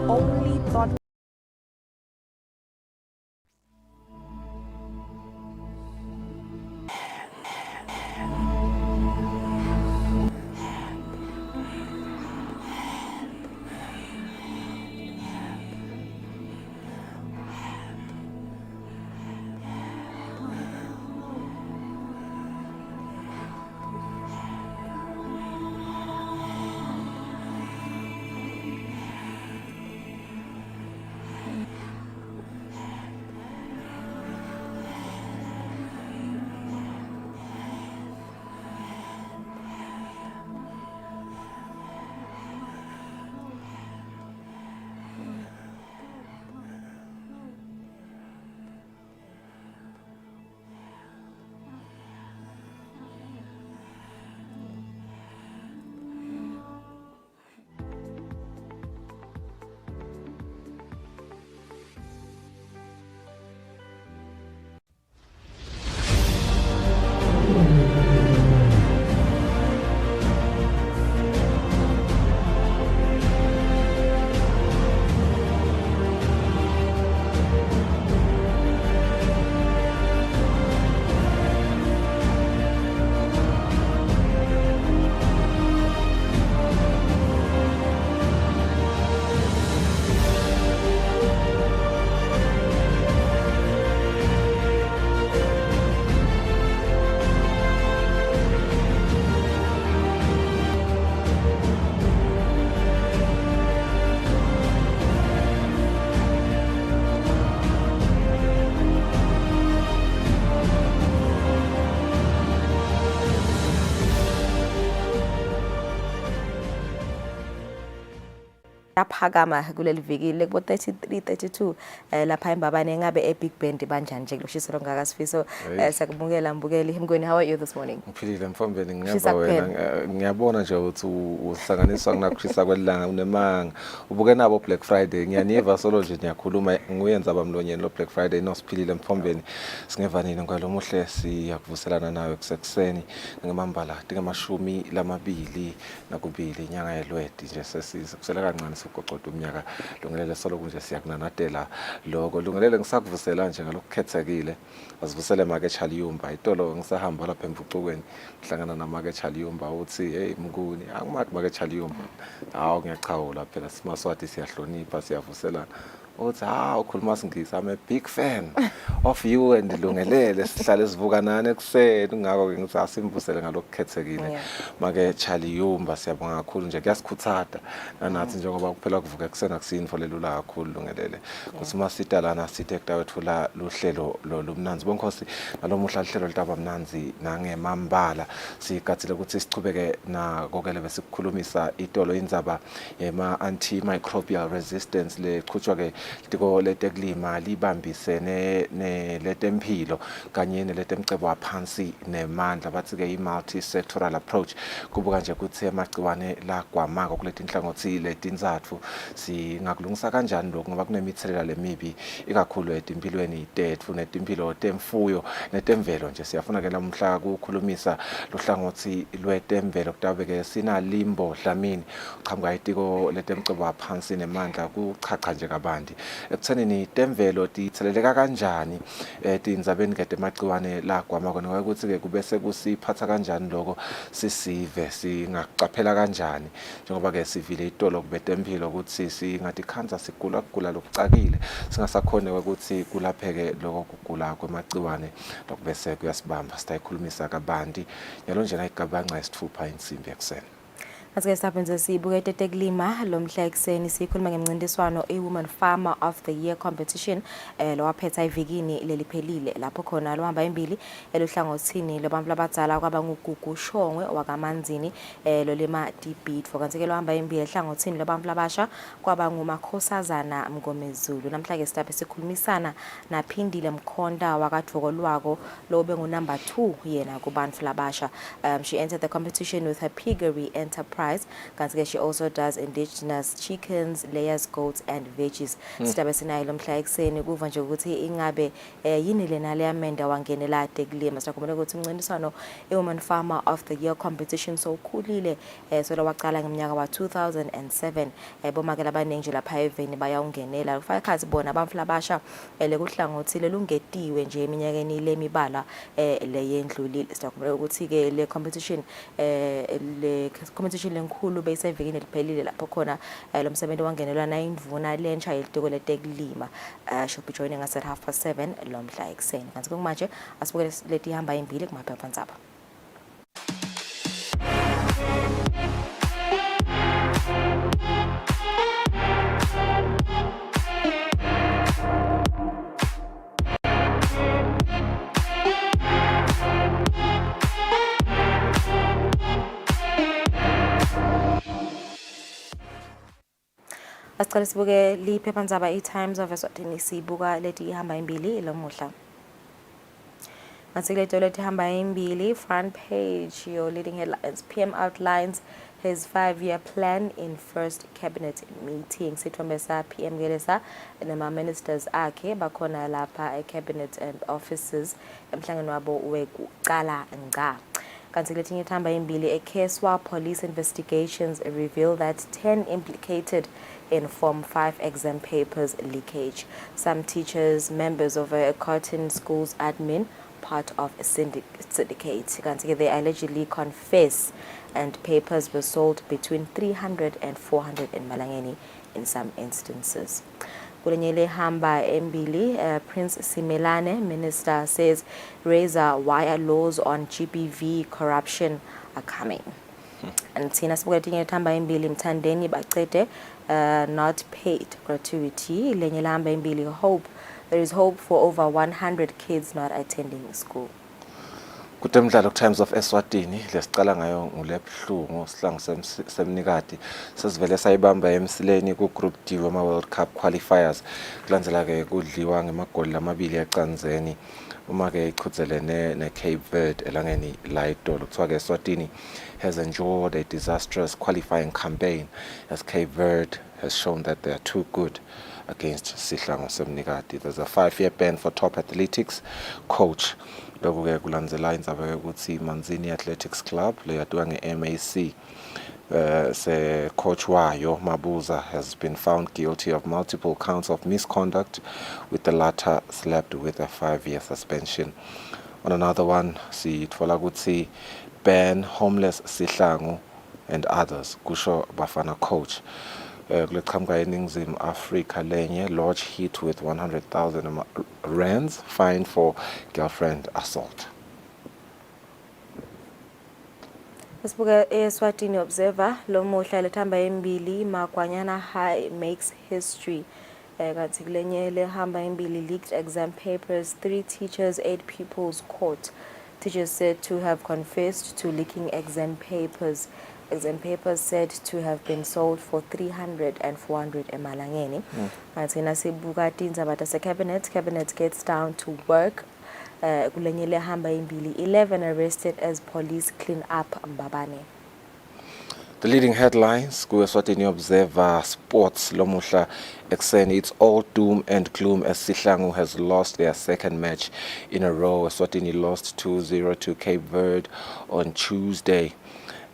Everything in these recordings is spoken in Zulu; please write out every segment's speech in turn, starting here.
only thought yaphakama kuleli viki lekubo 33-32 lapha eMbabane ngabe eBig Band banjani nje kulishiselo ngakasifiso sakubukela mbukeli Himgweni. How are you this morning? Ngiphilile mfambeni ngiyaba wena ngiyabona nje ukuthi usanganiswa kunakushisa kwelanga unemanga ubuke nabo Black Friday ngiyaniva solo nje ngiyakhuluma nguyenza abamlonyeni lo Black Friday nosiphilile mfambeni singevanini ngalomuhle siyakuvuselana nawe kusekuseni ngemambala tingamashumi lamabili nakubili inyanga yelwedi nje sesikusela kancane ugoqoda umnyaka lungelele solo kunje siyakunanatela lokho lungelele ngisakuvusela nje ngalokukhethekile asivusele make Chaliyumba itolo ngisahamba lapha emvucukweni ngihlangana namake Chaliyumba uthi hey Mnguni angimaki make Chaliyumba hawo ngiyachawula phela simaswati siyahlonipha siyavuselana uthi ukhuluma singisi I'm a big fan of you and lungelele sihlale sivukanana ekuseni ngakho ke ngithi asimbusele ngalokukhethekile make Chaliyumba siyabonga kakhulu nje kuyasikhuthaza nathi njengoba kuphela kuvuka ekuseni akusini folelula kakhulu lungelele kuthi masita lana sithe kutawethola luhlelo lomnanzi bonkhosi nalomuhla lihlelo litaba mnanzi nangemambala sigathile ukuthi sichubeke na kokele besikukhulumisa itolo indzaba yema antimicrobial resistance leqhutshwa ke tiko leteklima libambisene neletempilo kanye neletemcebo aphansi nemandla bathi ke i-multi sectoral approach kubuka nje ukuthi emagciwane la gwamaka kuletinhlangothi letinzathu singakulungisa kanjani lokho ngoba kunemithelela lemibi ikakhulu empilweni tethu netimpilo temfuyo netemvelo nje siyafuna ke lamhla ukukhulumisa lohlangothi lwetemvelo kutabeke sina Limbo Dlamini uqhamuka itiko letemcebo aphansi nemandla kuchacha nje kabandi ekuthenini temvelo titheleleka kanjani tindzabeni kade emagciwane la gwamaka kona ukuthi ke kube sekusiphatha kanjani lokho sisive singacaphela kanjani njengoba ke sivile itolo kubetempilo ukuthi singathi khanza sigula lokucakile singasakhone ukuthi kulapheke lokho kugula kwemagciwane lokubese kuyasibamba sitayikhulumisa kabandi yalo nje nayigabanqa isithupha insimbi ekseni. Asike saphenze sibuke teteklima lomhla ekseni sikhuluma ngemncintiswano iWoman Farmer of the Year competition lowaphetha ivikini leliphelile lapho khona lohamba embili eluhlangothini labantu labadzala kwaba nguGugu Shongwe wakaManzini lolema debate kanti ke lohamba embili ehlangothini labantu labasha kwaba nguMakhosazana Mngomezulu. Namhla ke sitaphe sikhulumisana naPhindile Mkhonda wakadvokolwako lobe ngu number 2 yena kubantu labasha. She entered the competition with her piggery enterprise prize. Kanti she also does indigenous chickens, layers, goats and veggies. Sidaba sinayo lomhla ekseni kuva nje ukuthi ingabe yini lena le amenda wangenela tekulima. Siyakhuluma ukuthi umncintiswano Woman Farmer of the Year competition so ukhulile so lawaqala ngeminyaka wa 2007 bomakela abaningi nje lapha eveni bayawungenela kufaka khazi bona abamfla basha lekuhlangothile lungetiwe nje eminyakeni lemibala le yendlulile. Siyakhuluma ukuthi ke le competition lenkulu beyisevikini eliphelile lapho khona lo msebenzi wangenelwa na indvuna lentsha yelitiko letekulima. She'll be joining us at 7:30 lomhla ekseni. Kanti kumanje asibukele leti ihamba imbili kumaphephandzaba. Asicela sibuke liphephandzaba iTimes of Eswatini sibuka leti ihamba imbili lomuhla. Masikele leti ihamba imbili front page your leading headlines. PM outlines his 5-year plan in first cabinet meeting. Sithombesa PM gelesa nama ministers akhe bakhona lapha cabinet and offices emhlangano wabo wekuqala ngqa. Kanti letinye ihamba imbili eKeswa police investigations reveal that 10 implicated in Form 5 exam papers leakage. Some teachers, members of a Cotton Schools admin, part of a syndicate. Kanti they allegedly confess and papers were sold between 300 and 400 in Malangeni in some instances. Kulenyele hamba embili, Prince Simelane, minister, says razor wire laws on GBV corruption are coming. And Tina Sbugatinha Tamba imbili Mtandeni Bakete not paid gratuity. Lenyele hamba imbili hope. There is hope for over 100 kids not attending school. Kutemdlalo Times of Eswatini lesicala ngayo ngulebuhlungu sihlangu semnikati sesivele sayibamba emsileni ku Group D wama World Cup qualifiers kulandzela ke kudliwa ngemagoli lamabili ecanzeni uma ke ichudzelene ne Cape Verde elangeni la idolo kuthiwa ke Eswatini has endured a disastrous qualifying campaign as Cape Verde has shown that they are too good against Sihlangu Semnikati. There's a 5-year ban for top athletics coach. Lokho ke kulandzela indzaba ukuthi Manzini Athletics Club leyadwa nge-MAC se coach wayo Mabuza has been found guilty of multiple counts of misconduct, with the latter slapped with a 5-year suspension. On another one, sitfola ukuthi ban homeless Sihlangu and others kusho Bafana coach. Kulechamka eNingizimu Afrika lenye lodge hit with 100,000 rands fine for girlfriend assault. Sibuka eSwatini Observer lomuhla lethamba embili Makwanyana High makes history. Kanti kulenye lehamba embili leaked exam papers, 3 teachers, 8 pupils caught. Teachers said to have confessed to leaking exam papers. Exam papers said to have been sold for 300 and 400 emalangeni. Kanti nasibuka tindzaba tase cabinet gets down to work. Kulenye lehamba imbili 11 arrested as police clean up Mbabane. The leading headlines ku Eswatini Observer Sports lomuhla ekseni, it's all doom and gloom as Sihlangu has lost their second match in a row. Eswatini lost 2-0 to Cape Verde on Tuesday.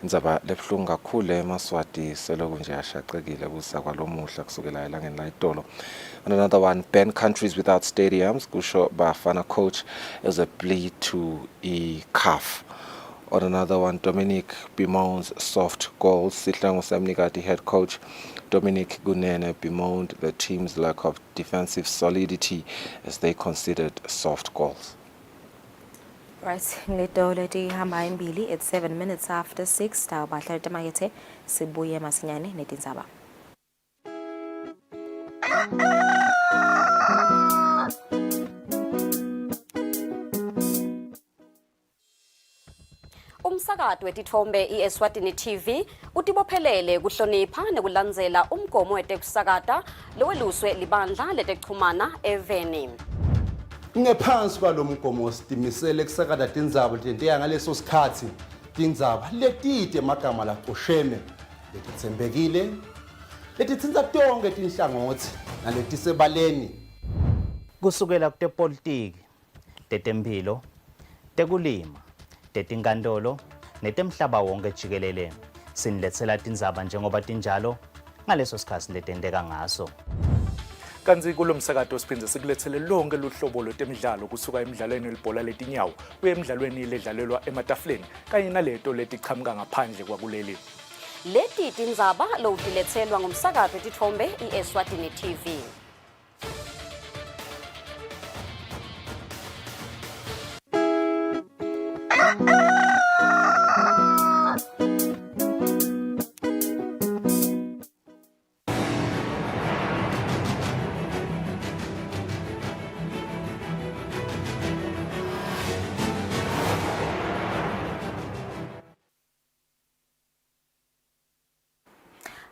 Indzaba lebuhlungu kakhulu eMaswati seloku nje ashaqekile kusa kwalomuhla kusukela elangeni la idolo. And another one, ban countries without stadiums kusho Bafana coach as a plea to CAF. On another one, Dominic bemoans soft goals. Sihlangu Semnikati head coach Dominic Gunene bemoaned the team's lack of defensive solidity as they considered soft goals. Right, ngleto leti hamba imbili at 7 minutes after 6 tawo bahla tamakethe sibuye masinyane netindzaba. Umsakazo wetithombe iEswatini TV utibophelele kuhlonipha nekulandzela umgomo wetekusakata loweluswe libandla letekuchumana eveni. Ngephansi kwalomgomo sitimisele kusakata tindzaba letiya ngaleso sikhatsi tindzaba letide magama laqosheme letitsembekile letitsintsa tonke tinhlangothi naletisebaleni kusukela kutepolitiki, tetemphilo, tekulima, tetinkantolo netemhlaba wonke jikelele siniletsela tindzaba njengoba tinjalo ngaleso sikhathi letenteka ngaso. Kanzi kulo msakato siphindze sikulethele lonke luhlobo lwetemidlalo kusuka emidlalweni welibhola letinyawo kuye emidlalweni ledlalelwa ematafuleni kanye naleto letiqhamuka ngaphandle kwakuleli. Leti tindzaba lowutiletselwa ngumsakato wetitfombe iEswatini TV.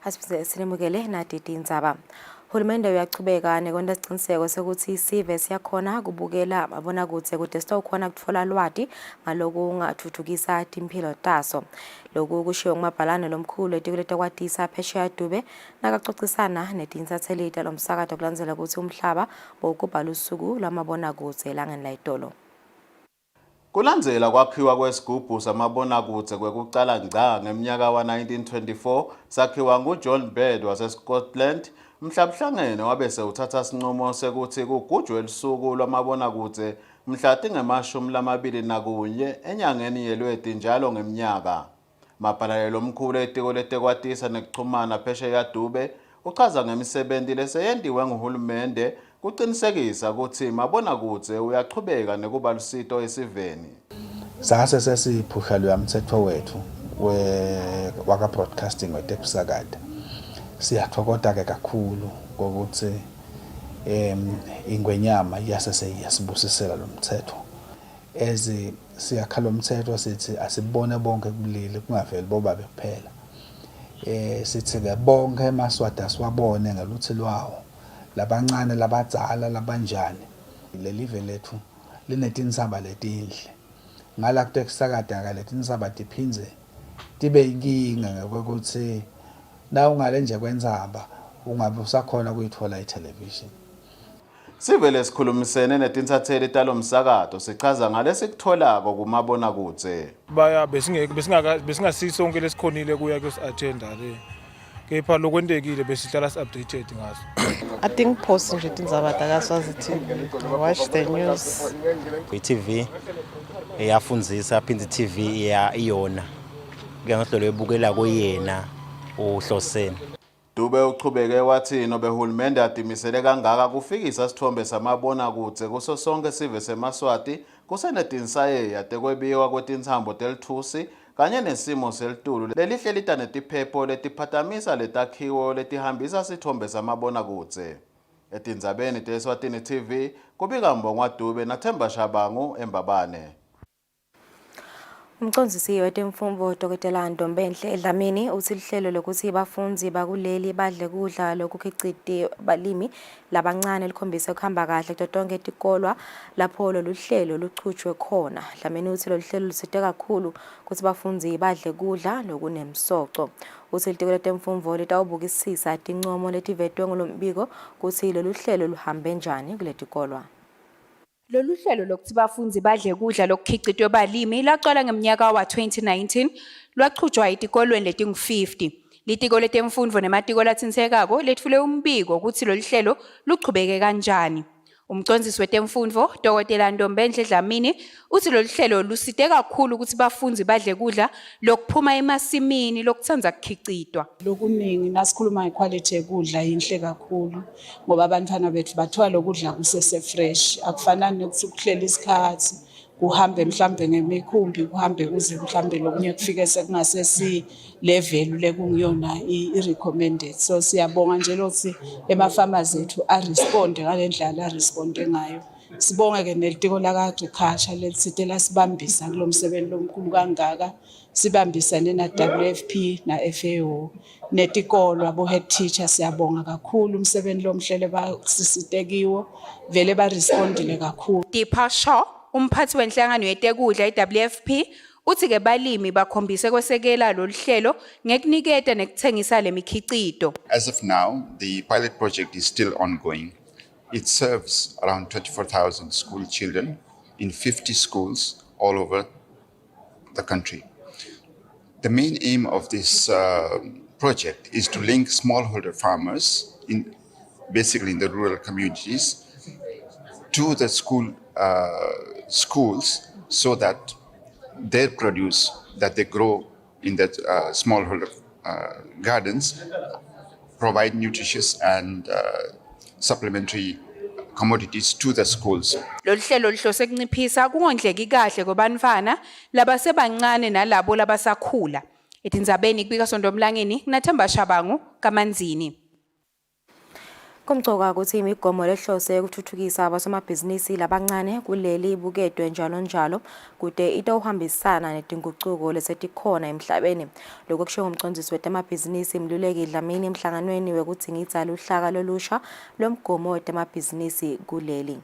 Asiphinde sinimukele nathi tindzaba. Hulumende uyachubeka nekwenza isiqiniseko sokuthi isive siyakhona kubukela mabonakude kude sitawukhona kutfola lwati ngaloku ungathuthukisa timphilo taso. Lokhu kushiwo ngumabhalane lomkhulu etikuleta kwatisa phesheya Dube nakacocisana netinsathelite lomsakato kulandzela ukuthi umhlaba bowugubhala usuku lwamabonakude langeni layitolo. Kulandzela kwakhiwa kwesigubhu samabonakude kwekucala ngca ngeminyaka wa-1924 sakhiwa nguJohn Bird waseScotland, mhlabuhlangene wabe sewuthatha isinqumo sekuthi kugujwe elisuku lwamabonakude mhla tinge-21 enyangeni yeLweti njalo ngeminyaka. Mabhalane lomkhulu etiko letekwatisa nekuchumana phesheya Dube uchaza ngemisebenzi leseyendiwe nguhulumende kuqinisekisa ukuthi mabonakude uyachubeka nekuba lusito esiveni. Sase sesiphusha lwamthetho wethu waka broadcasting wetekusakata. Siyathokoza ke kakhulu ukuthi ingwenyama yasesiyasibusisela lo mthetho. Ezi siyakhala umthetho sithi asibone bonke kubulili kungaveli bobabe kuphela. Sithi ke bonke emaswati asiwabone ngeluthi lwawo. Labancane labadzala labanjani. Lelive lethu linetindzaba letinhle. Ngala kutekusakata ke letindzaba tiphinze tibe inkinga ngokuthi na ungale nje kwendzaba ungabe usakhona kuyithola itelevision. Sivele sikhulumisene netinsatheli talomsakato sichaza ngalesikutholako kumabonakude. Baya besingasisonke lesikhonile kuya kwesi-agenda le. Kepha lokwentekile besihlala si-updated ngazo. I think post nje tindzaba takaswazi TV, watch the news. I-TV iyafundzisa phinde i-TV iyona. Kuyangohlelo ebukela kuyena uhloseni. Dube uchubeke wathi nobe hulumende atimisele kangaka kufikisa sithombe samabonakude kuso sonke sive semaswati kusenetinsayeya tekwebiwa kwetintsambo telithusi kanye nesimo selitulu lelihle lita netiphepho letiphatamisa letakhiwo letihambisa sithombe samabonakude. Etindzabeni teSwatini TV kubika Mbongwa Dube naThemba Shabangu eMbabane. Umcondzisi wetemfundvo Dr. Ntombenhle Dlamini uthi lihlelo lokuthi bafundzi bakuleli badle kudla lokukhicite balimi labancane likhombisa ukuhamba kahle kuto tonke tikolwa lapho lolu hlelo luchutshwe khona. Dlamini uthi lolu hlelo lusite kakhulu ukuthi bafundzi badle kudla lokunemsoco. Uthi litiko letemfundvo litawubukisisa tincomo letivetwe ngulombiko ukuthi lolu hlelo luhambe njani kuletikolwa. Lolu hlelo lokuthi bafundzi badle kudla lokukhicitwe balimi laqala ngeminyaka wa-2019 lwachutshwa etikolweni letingu-50. Litiko letemfundvo nematiko latsinsekako letfule umbiko ukuthi lolu hlelo luchubeke kanjani. Umcondzisi wetemfundvo Dr. Ntombenhle Dlamini uthi lolu hlelo lusite kakhulu ukuthi bafundzi badle kudla lokuphuma emasimini lokutsandza kukhicitwa. Lokuningi nasikhuluma ngequality yekudla yinhle kakhulu ngoba abantwana bethu bathola lokudla kusese fresh. Akufanani nokuthi ukuhlela isikhathi kuhambe mhlambe ngemikhumbi kuhambe kuze mhlambe lokunye kufike sekungasesi level lekungiyona i-recommended. So siyabonga nje lokuthi ema-farmers ethu a-responde ngalendlela a-responde ngayo. Sibonge ke nelitiko laka-agriculture lesite lasibambisa kulo msebenzi lomkhulu kangaka. Sibambisane na-WFP na-FAO netikolo abo-head teacher siyabonga kakhulu umsebenzi lomhlele basisitekiwo vele ba-respondile kakhulu. Deepa Shaw, umphathi wenhlangano yetekudla i-WFP, Uthi ke balimi bakhombise kwesekela lolu hlelo ngekuniketa nekuthengisa lemikhicito. As of now, the pilot project is still ongoing. It serves around 24,000 school children in 50 schools all over the country. The main aim of this project is to link smallholder farmers, basically in the rural communities, to the schools so that their produce that they grow in that smallholder gardens provide nutritious and supplementary commodities to the schools. Lolu hlelo lihlose kunciphisa ukungondleki kahle kwabantwana labasebancane nalabo labasakhula. Etindzabeni kubika Sondomlangeni kunathemba Shabangu kaManzini. Kumcoka ukuthi imigomo lehlose ukuthuthukisa abasomabhizinisi labancane kuleli buketwe njalo njalo kude itohambisana netinguquko lesetikhona emhlabeni. Lokho kusho ngumcondzisi wetamabhizinisi Mluleki Dlamini emhlanganweni wekudzingidza luhlaka lolusha lomgomo wetamabhizinisi kuleli.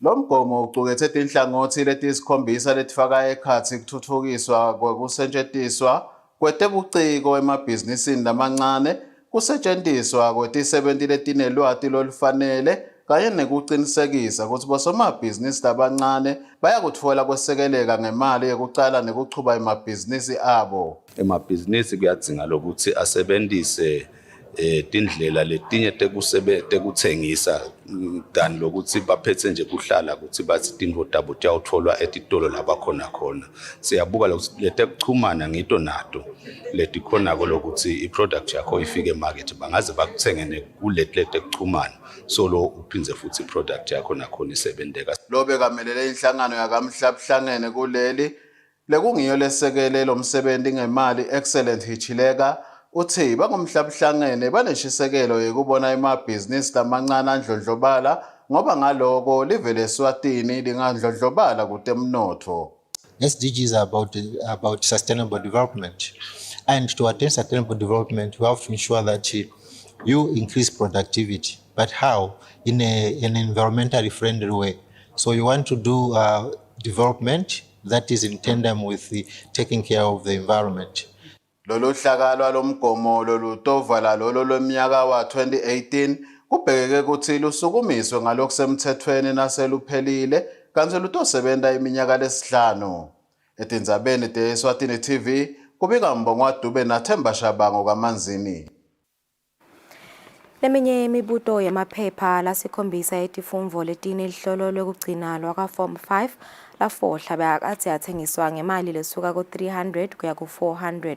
Lo mgomo ucukethe inhlangothi letisikhombisa letifaka ekhatsi ukuthuthukiswa kwekusetshenziswa kwetebuciko emabhizinisini lamancane, kusetshenziswa kwetisebenti letinelwati lolufanele kanye nekuqinisekisa ukuthi bosomabhizinisi labancane bayakutfola kwesekeleka ngemali yekucala nekuchuba emabhizinisi abo. Emabhizinisi kuyadzinga lokuthi asebentise tindlela letinye tekutsengisa than lokuthi baphethe nje kuhlala ukuthi bathi tintfo tabo tiyawutfolwa etitolo labakhona khona. Siyabuka lokuthi letekuchumana ngito nato letikhonako lokuthi iproduct yakho ifike emarket bangaze bakuthenge kuletekuchumana so lo uphinze futhi iproduct yakho nakhona isebenteka. Lo bekamelele inhlangano yakamhlabuhlangene kuleli lekungiyo lesekele lomsebenzi ngemali excellent Hichileka. Uthi bangumhlabuhlangene baneshisekelo yekubona emabhizinisi lamancane andlondlobala ngoba ngaloko livele Eswatini lingandlondlobala kutemnotho. SDG is about sustainable development, and to attain sustainable development we have to ensure that you increase productivity, but how? In an environmentally friendly way. So you want to do development that is in tandem with taking care of the environment. Lolu hlaka lomgomo lolutovala lolo lweminyaka wa 2018 kubhekeke ukuthi lusukumiswe ngalokusemthethweni naseluphelile kanti lutosebenza iminyaka lesihlanu. Etindzabeni te-Eswatini TV kubika Mbongwa Dube nathemba Shabangu kaManzini. Leminye imibuto yamaphepha lasikhombisa etifundvo letine lihlolo lwekugcina lwaka Form 5 lafohla bekatsi athengiswa ngemali lesuka ku300 kuya ku400.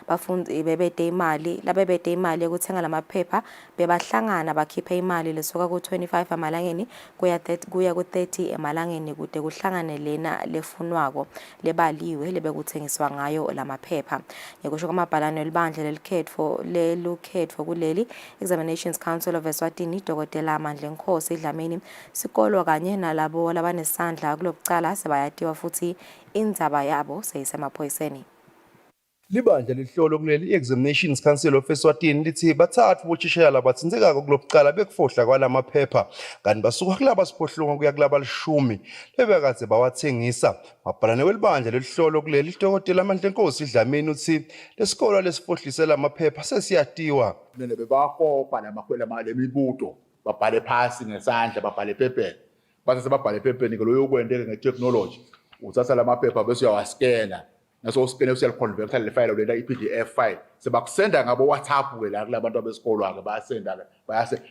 Bafundi bebete imali yekuthenga lamaphepha bebahlangana bakhipha imali lesuka ku25 emalangeni kuya ku30 emalangeni kude kuhlangane lena lefunwako lebaliwe lebekuthengiswa ngayo lamaphepha. Ngekusho kwamabhalane elibandla lelukhetfo kuleli Examinations Council of Eswatini Dr. Amandla Nkosi Dlamini sikolo kanye nalabo labanesandla kulokucala sebayatiwa futhi indzaba yabo seyisemaphoyiseni. Libandla lihlolo kuleli Examinations Council of Eswatini lithi bathathu bothishela batsinzekako kulokucala bekufohla kwalamaphepha kanti basuka kulaba siphohlongo kuya kulaba 10 lebekade bawathengisa. Mabhalane welibandla lihlolo kuleli Dr. Amandla Nkosi Dlamini uthi lesikolo lesifohlisela amaphepha sesiyatiwa. Bebakopa lamakhwela lemibuto babhale phasi ngesandla babhale ephepheni base sebabhale ephepheni ke loyo kwenteke ngetechnology uthatha lamaphepha bese uyawaskena naso uskene usiyaliconvert le file lena iPDF file sebakusenda ngabo WhatsApp ke la kulabantu abesikolo ake bayasenda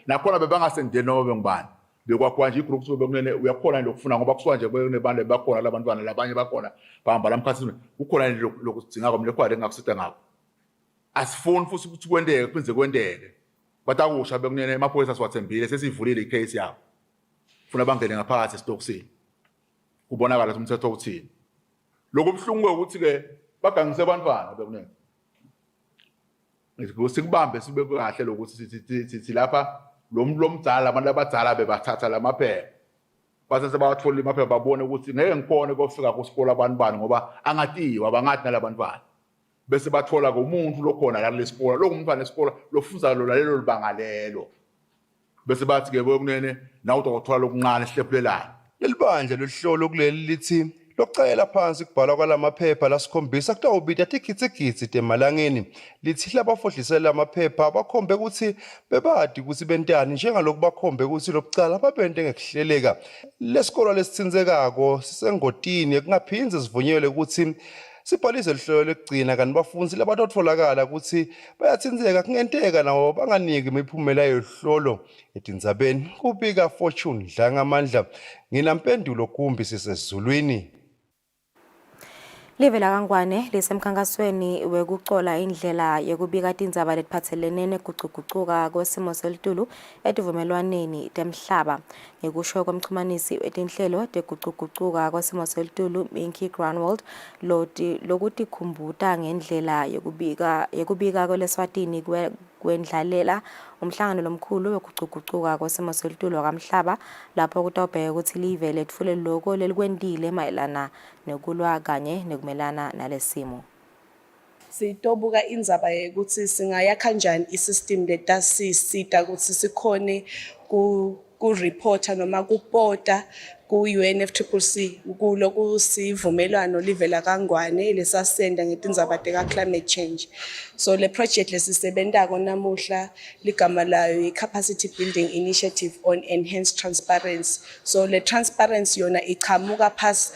nakhona bebangasendeni noma bengibani bekwakuwa nje igroup sobe kunene uyakhona lokufuna ngoba kusuka nje kunebantu bakhona labantwana labanye bakhona bahamba lamkhathini kukhona lokudzinga kwamle khwale engakusita ngakho asifuni futhi ukuthi kwendeke kwenze kwendeke batakusha bekunene emaphoyisa siwathembile sesivulile icase yabo funa bangene ngaphakathi esitokisini kubonakala ukuthi umthetho uthini lokubhlungu ukuthi ke bagangise abantwana bekunene sikubambe sibe kahle lokuthi sithi lapha lomdzala abantu abadzala bebathatha lamaphepha base sebawathola amaphepha babone ukuthi ngeke ngikhone kufika kusikolo abantu bani ngoba angatiwa bangathi nalabantwana bese bathola komuntu lokhona la lesikolo lokumntwana esikolo lofuza lelo libanga lelo bese bathi ke bekunene nawu utothola lokuncane sihlephulelana. Lelibandla lihlolo kuleli lithi lokucayela phansi kubhalwa kwalamaphepha lasikhombisa kutawubita tigitsigitsi temalangeni lithi labafohlisela amaphepha bakhombe ukuthi bebadi ukuthi bentani njengaloku bakhombe ukuthi lokucala babente ngekuhleleka lesikolo lesitsinzekako sisengotini kungaphindze sivunyelwe ukuthi sibhalise lihlelo lekugcina kanti bafundzi labatotfolakala ukuthi bayatsinzeka kungenteka nawo banganiki imiphumela yohlolo etindzabeni kubika Fortune Dlangamandla nginampendulo kumbi sisezulwini. Live la Kangwane lisemkhankasweni wekucola indlela yekubika tindzaba letiphatselene nekugucugucuka kwesimo selitulu etivumelwaneni temhlaba ngekusho komxhumanisi wetinhlelo tegucugucuka kwesimo selitulu Minky Granwald lokutikhumbuta ngendlela yekubika kweleswatini kwendlalela umhlangano lomkhulu wekugucugucuka kwesimo selitulu kamhlaba lapho kutawubheka ukuthi live letfule loko lelikwentile mayelana nekulwa kanye nekumelana nalesimo. Sitobuka indzaba ukuthi singayakha kanjani isystem letasisita ukuthi sikhone ku-reporta noma kupota ku-UNFCCC kuloku sivumelwano live la Kangwane lesasenda ngetindzaba teka-climate change. So le project lesisebentako namuhla ligama layo i-Capacity Building Initiative on Enhanced Transparency. So le transparency yona ichamuka phasi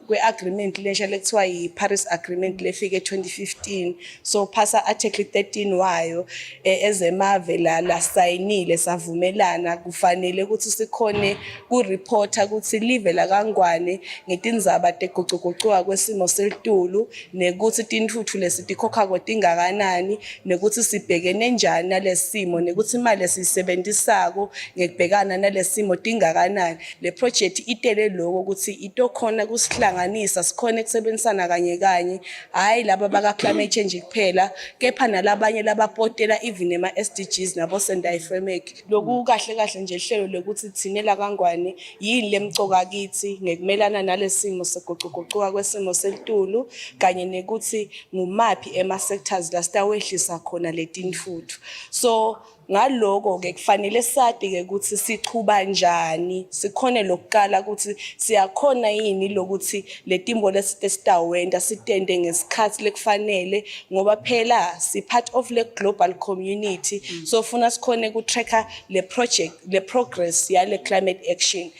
kwe-agreement lesha lekuthiwa yi-Paris Agreement lefike 2015. So phasa article 13 wayo ezemave lasayinile savumelana kufanele ukuthi sikhone ku-reporta ukuthi live la Kangwane ngetindzaba tegucugucuka kwesimo selitulu nekuthi tintfuthu lesitikhokha tingakakanani nekuthi sibhekene njani nalesimo nekuthi imali esiyisebenzisako ngekubhekana nalesimo tingakanani. Le project itele lokho ukuthi itokhona kusihlangana sikhona kusebenzisana kanye hayi laba baka climate change kuphela kepha nalabanye labapotela even ema SDGs nabo Sendai framework. Lokhu kahle nje ihlelo lokuthi thine la Kangwane yini lemcoka kithi ngekumelana nalesimo segucugucuka kwesimo selitulu kanye nekuthi ngumaphi ema sectors la sitawehlisa khona letintfuthu. So ngaloko ke kufanele sati ke ukuthi sichuba njani sikhone lokukala ukuthi siyakhona yini lokuthi letimbo lesitawenda sitende ngesikhathi lekufanele ngoba phela si part of le global community. So funa sikhone ku tracker le project le progress ya le climate action.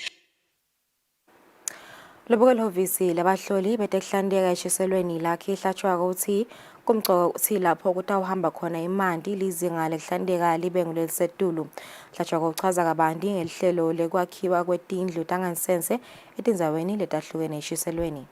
Lobuke lhovisi labahloli betekuhlandeka eshiselweni lakhe ihlatshwa ukuthi kumcoka ukuthi lapho kutawuhamba khona imandi lizinga lekuhlandeka libe ngulelisetulu. Hlatshwa kochaza kabanti ngelihlelo lekwakhiwa kwetindlu tangansense etindzaweni letahlukene eshiselweni.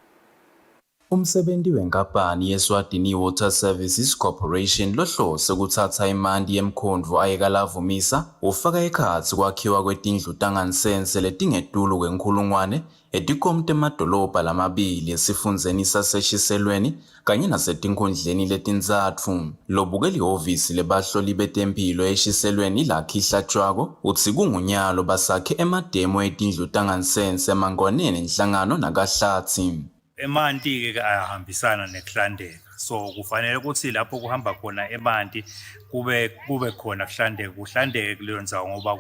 Umsebenzi wenkampani yeSwatini Water Services Corporation lohlose ukuthatha imandi yemkhondvo ayekalavumisa ufaka ekhatsi kwakhiwa kwetindlu tangansense letingetulu kwenkhulungwane etikomte emadolobha lamabili esifundzeni saseshiselweni kanye nasetinkhundleni letintsatfu. Lobuke lihhovisi lebahloli betemphilo eshiselweni lakhe ihlatshwako utsi kungunyalo basakhe emademo etindlu tangansense emangwaneni enhlangano nakahlatsi. Emanti ke ayahambisana nekuhlandeka, so kufanele ukuthi lapho kuhamba khona emanti kube khona kuhlandeke kuleyo ndzawo ngoba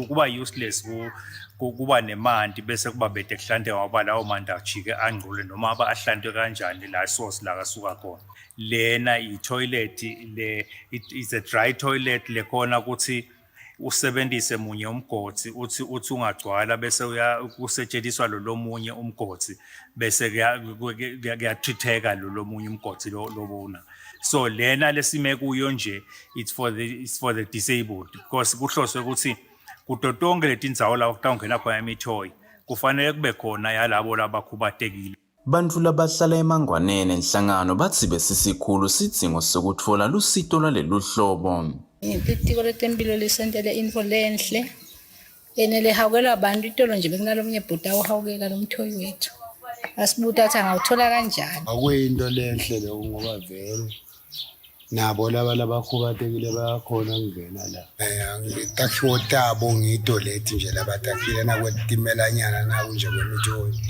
kuba useless kuba nemanti bese kuba bede kuhlandeka ngoba lawo manti ajike angcole noma aba ahlantwe kanjani la source la kasuka khona. Lena i-toilet is a dry toilet lekhona ukuthi usebenzise munye umgodi uthi ungagcwala bese kusetshenziswa lo munye umgodi bese kuyatritheka lo munye umgodi lobona. So lena lesime kuyo nje it's for the disabled because kuhloswe ukuthi kutotonke letindzawo la kutawungena khona imithoyi kufanele kube khona yalabo labakhubatekile. Bantfu labahlala emangwaneni enhlangano batsi besisikhulu sidzingo sokutfola lusito lwaloluhlobo. Itiko letempilo lisentele info lenhle enele hawukela abantu itolo nje bekunalomnye bhuta uhawukela lomthoyi wethu asibuta athi angawuthola kanjani. Akuyinto lenhle lo ngoba vele nabo labakhubatekile bayakhona kungena la. Takhiwo tabo ngito lethi nje labatakhile nakwetimelanyana naku nje kwemithoyi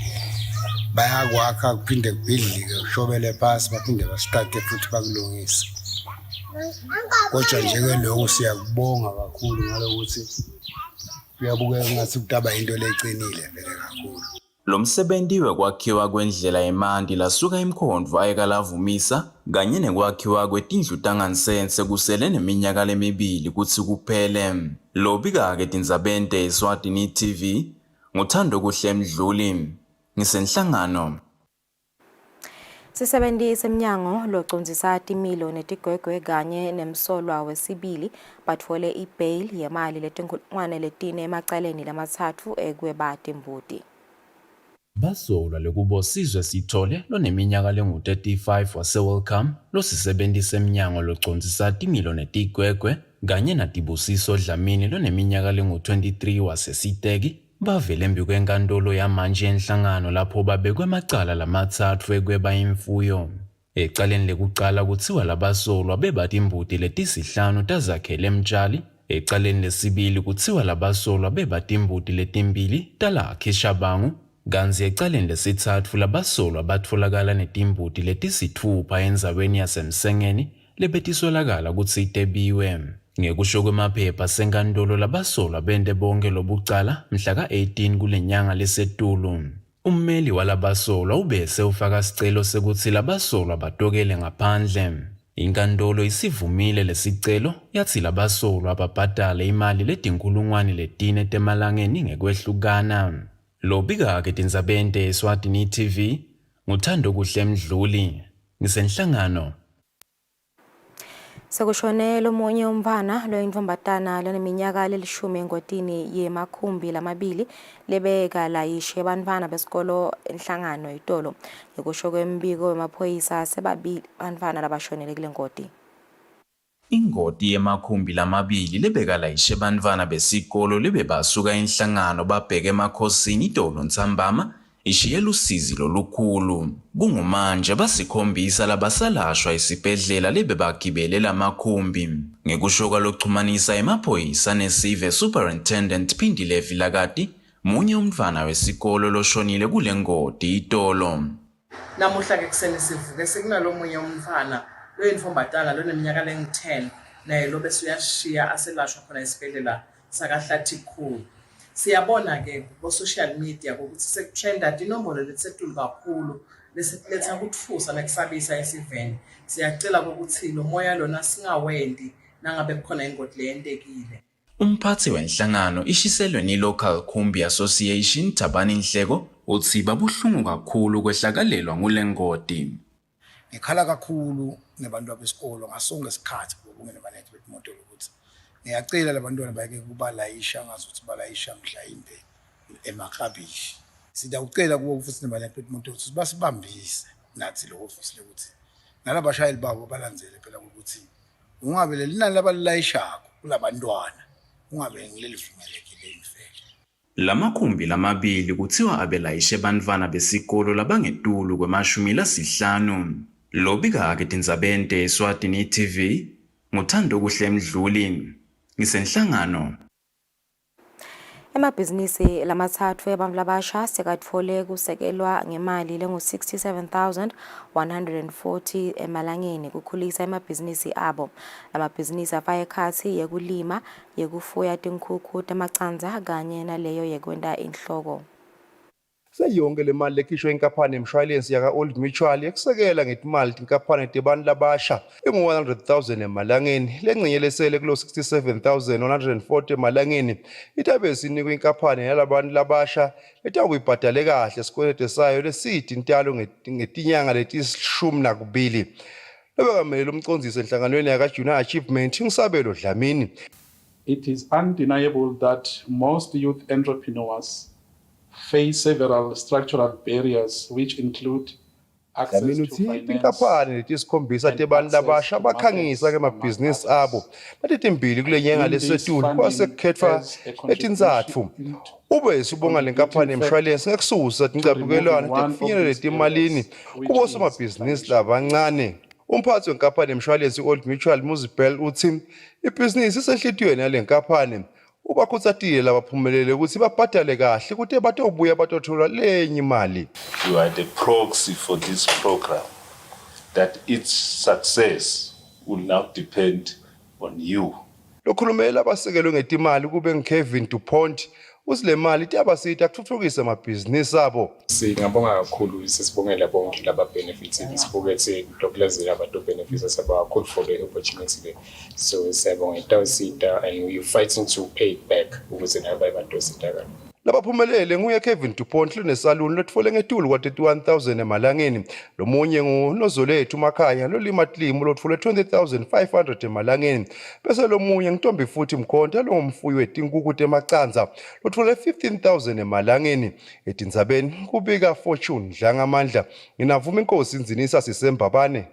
bayakwakha kuphinde kubhidlike kushobele phasi baphinde basithathe futhi bakulungise. Kodwa njeke lokho siyakubonga kakhulu ngalokuthi kuyabukeka ngathi kutaba into lecinile vele kakhulu. Lo msebenzi wekwakhiwa kwendlela eManti lasuka eMkhondvo ayekalavumisa kanye nekwakhiwa kwetindlu tangansense kusele neminyaka lemibili kutsi kuphele. Lobika-ke tindzabeni Eswatini TV nguthando kuhle Mdluli ngisenhlangano. Sisebenzisa emnyango locondzisa timilo netigwegwe kanye nemsolwa wesibili batfole ibail yemali letinkulungwane letine emacaleni lamathathu ekwebata imbuti. Basolwa lekubosizwe sithole loneminyaka lengu-35 wase-Welcome losisebentisa emnyango locondzisa timilo netigwegwe kanye natibusiso Dlamini loneminyaka lengu-23 wasesiteki bavele embi kwenkantolo yamanje yenhlangano lapho babekwe macala lamathathu ekweba imfuyo. Ecaleni lekucala kuthiwa labasolwa bebata imbuti letisihlanu tazakhele Mtshali. Ecaleni lesibili kuthiwa labasolwa bebata imbuti letimbili talakhe eShabangu. Kanzi ecaleni lesithathu labasolwa batfolakala netimbuti letisithupha endzaweni yasemsengeni lebetisolakala kutsi itebiwe. Ngekusho kwemaphepha senkantolo labasolwa bente bonke lobucala mhla ka-18 kule nyanga lesetulu. Ummeli walabasolwa ubese ufaka sicelo sekutsi labasolwa batokele ngaphandle. Inkantolo isivumile lesicelo yatsi labasolwa babhadale imali letinkulungwane letine temalangeni ngekwehlukana. Lobika-ke tindzabeni Eswatini TV nguthando kuhle Mdluli ngisenhlangano. Sekushonela omunye umfana loyintfombatana loneminyaka lelishumi engotini yemakhumbi lamabili lebeka layishe bantfwana besikolo enhlangano itolo. Ngekusho kwembiko wemaphoyisa sebabili bantfwana labashonele kule ngoti. Ingoti yemakhumbi lamabili lebeka layishe bantfwana besikolo lebebasuka enhlangano babheke emakhosini itolo Ntsambama ishiye lusizi lolukhulu. Kungumanje basikhombisa labasalashwa esibhedlela lebebagibele lamakhumbi. Ngekusho kwalochumanisa emaphoyisa nesive Superintendent Phindile Vilakati munye umntfwana wesikolo loshonile kule ngoti itolo. Namuhla ke kuseni sivuke sekunalomunye umntfwana loyintfombatana loneminyaka lengu-10 naye lobe suyashiya aselashwa khona esibhedlela sakahlathi khulu. Siyabona ke ku social media ukuthi sekutrenda tinombolo letisetulu kakhulu lesiletha ukutfusa nekusabisa esiveni. Siyacela ukuthi lo moya lona singawendi nangabe kukhona ingoti leyentekile. Umphathi wenhlangano ishiselwe ni Local Khumbi Association Thabani Nhleko uthi babuhlungu kakhulu kwehlakalelwa ngule ngoti. Ngikhala kakhulu nebantu besikolo ngasonke isikhathi ngokungena management model ukuthi ngiyacela labantwana bake kubalayisha ngazuthi balayisha mhla imbe emaklabishi. Siyacela kubo futhi nemanagement model ukuthi basibambise nathi lo office lekuthi nalabashayeli babo balandzele phela ukuthi ungabe lelinani labalayishako kulabantwana ungabe ngilelivumelekile imfele. Lamakhumbi lamabili kuthiwa abelayishe bantfwana besikolo labangetulu kwema-50. Lobika-ke tindzabeni Eswatini TV nguthando kuhle Mdluli ngisenhlangano. Emabhizinisi lamathathu ebantfu labasha sekatfole kusekelwa ngemali lengu-67,140 emalangeni kukhulisa emabhizinisi abo. Lamabhizinisi afaka ekhatsi yekulima, yekufuya tinkhukhu temacandza kanye naleyo yekwenta inhloko. Seyonke le mali lekhishwe inkampani yemshwalensi yaka Old Mutual yekusekela ngetimali tinkampani tebantu labasha ingu-100,000 emalangeni lengcenyelesele kulo 67,140 emalangeni itabe sinikwe inkampani yalabantu labasha letawuyibhadale kahle sikwelete sayo lesidi intalo ngetinyanga letishumi. Lobekamele umcondzisi enhlanganweni yaka Junior Achievement ngisabelo Dlamini. It is undeniable that most youth entrepreneurs face several structural barriers which include access to finance. Inkampani letisikhombisa tebantu labasha bakhangisa ke mabhizinisi abo batetimbili kule nyanga lesetulu kwasekhetfwa etinzatfu. Ube sibonga le nkampani yemshwalensi ngekususa tincabukelwana tekufinyelela etimalini kubo somabhizinisi labancane. Umphathi wenkampani yemshwalensi Old Mutual Muzibel uthi ibhizinisi isenhlitiyweni yale nkampani ubakhuthatile labaphumelele ukuthi babhadale kahle ukuthi batobuya batothola lenye imali. You are the proxy for this program that its success will now depend on you. Lokhulumela abasekelwe ngetimali kube ngeKevin DuPont uthi le mali iyabasiza ukuthuthukisa amabhizinisi abo. Singabonga kakhulu sisibongela bonke laba benefits sibukethe dokulazela abantu benefits kakhulu for the opportunity. So siyabonga itawusita and we fighting to pay it back ukuze nabo abantu sitaka. Labaphumelele nguye Kevin Dupont lunesaluni lotfole ngetulu kwa 31,000 emalangeni. Lomunye nguNozolethu Makhaya lolima tlimu lotfole 20,500 emalangeni. Bese lomunye ngiNtombi futhi Mkhonto longumfuyi wetinkuku temacanza lotfole 15,000 emalangeni. Etindzabeni kubika Fortune Dlangamandla. Nginavuma inkosi Nzinisa Sisembabane.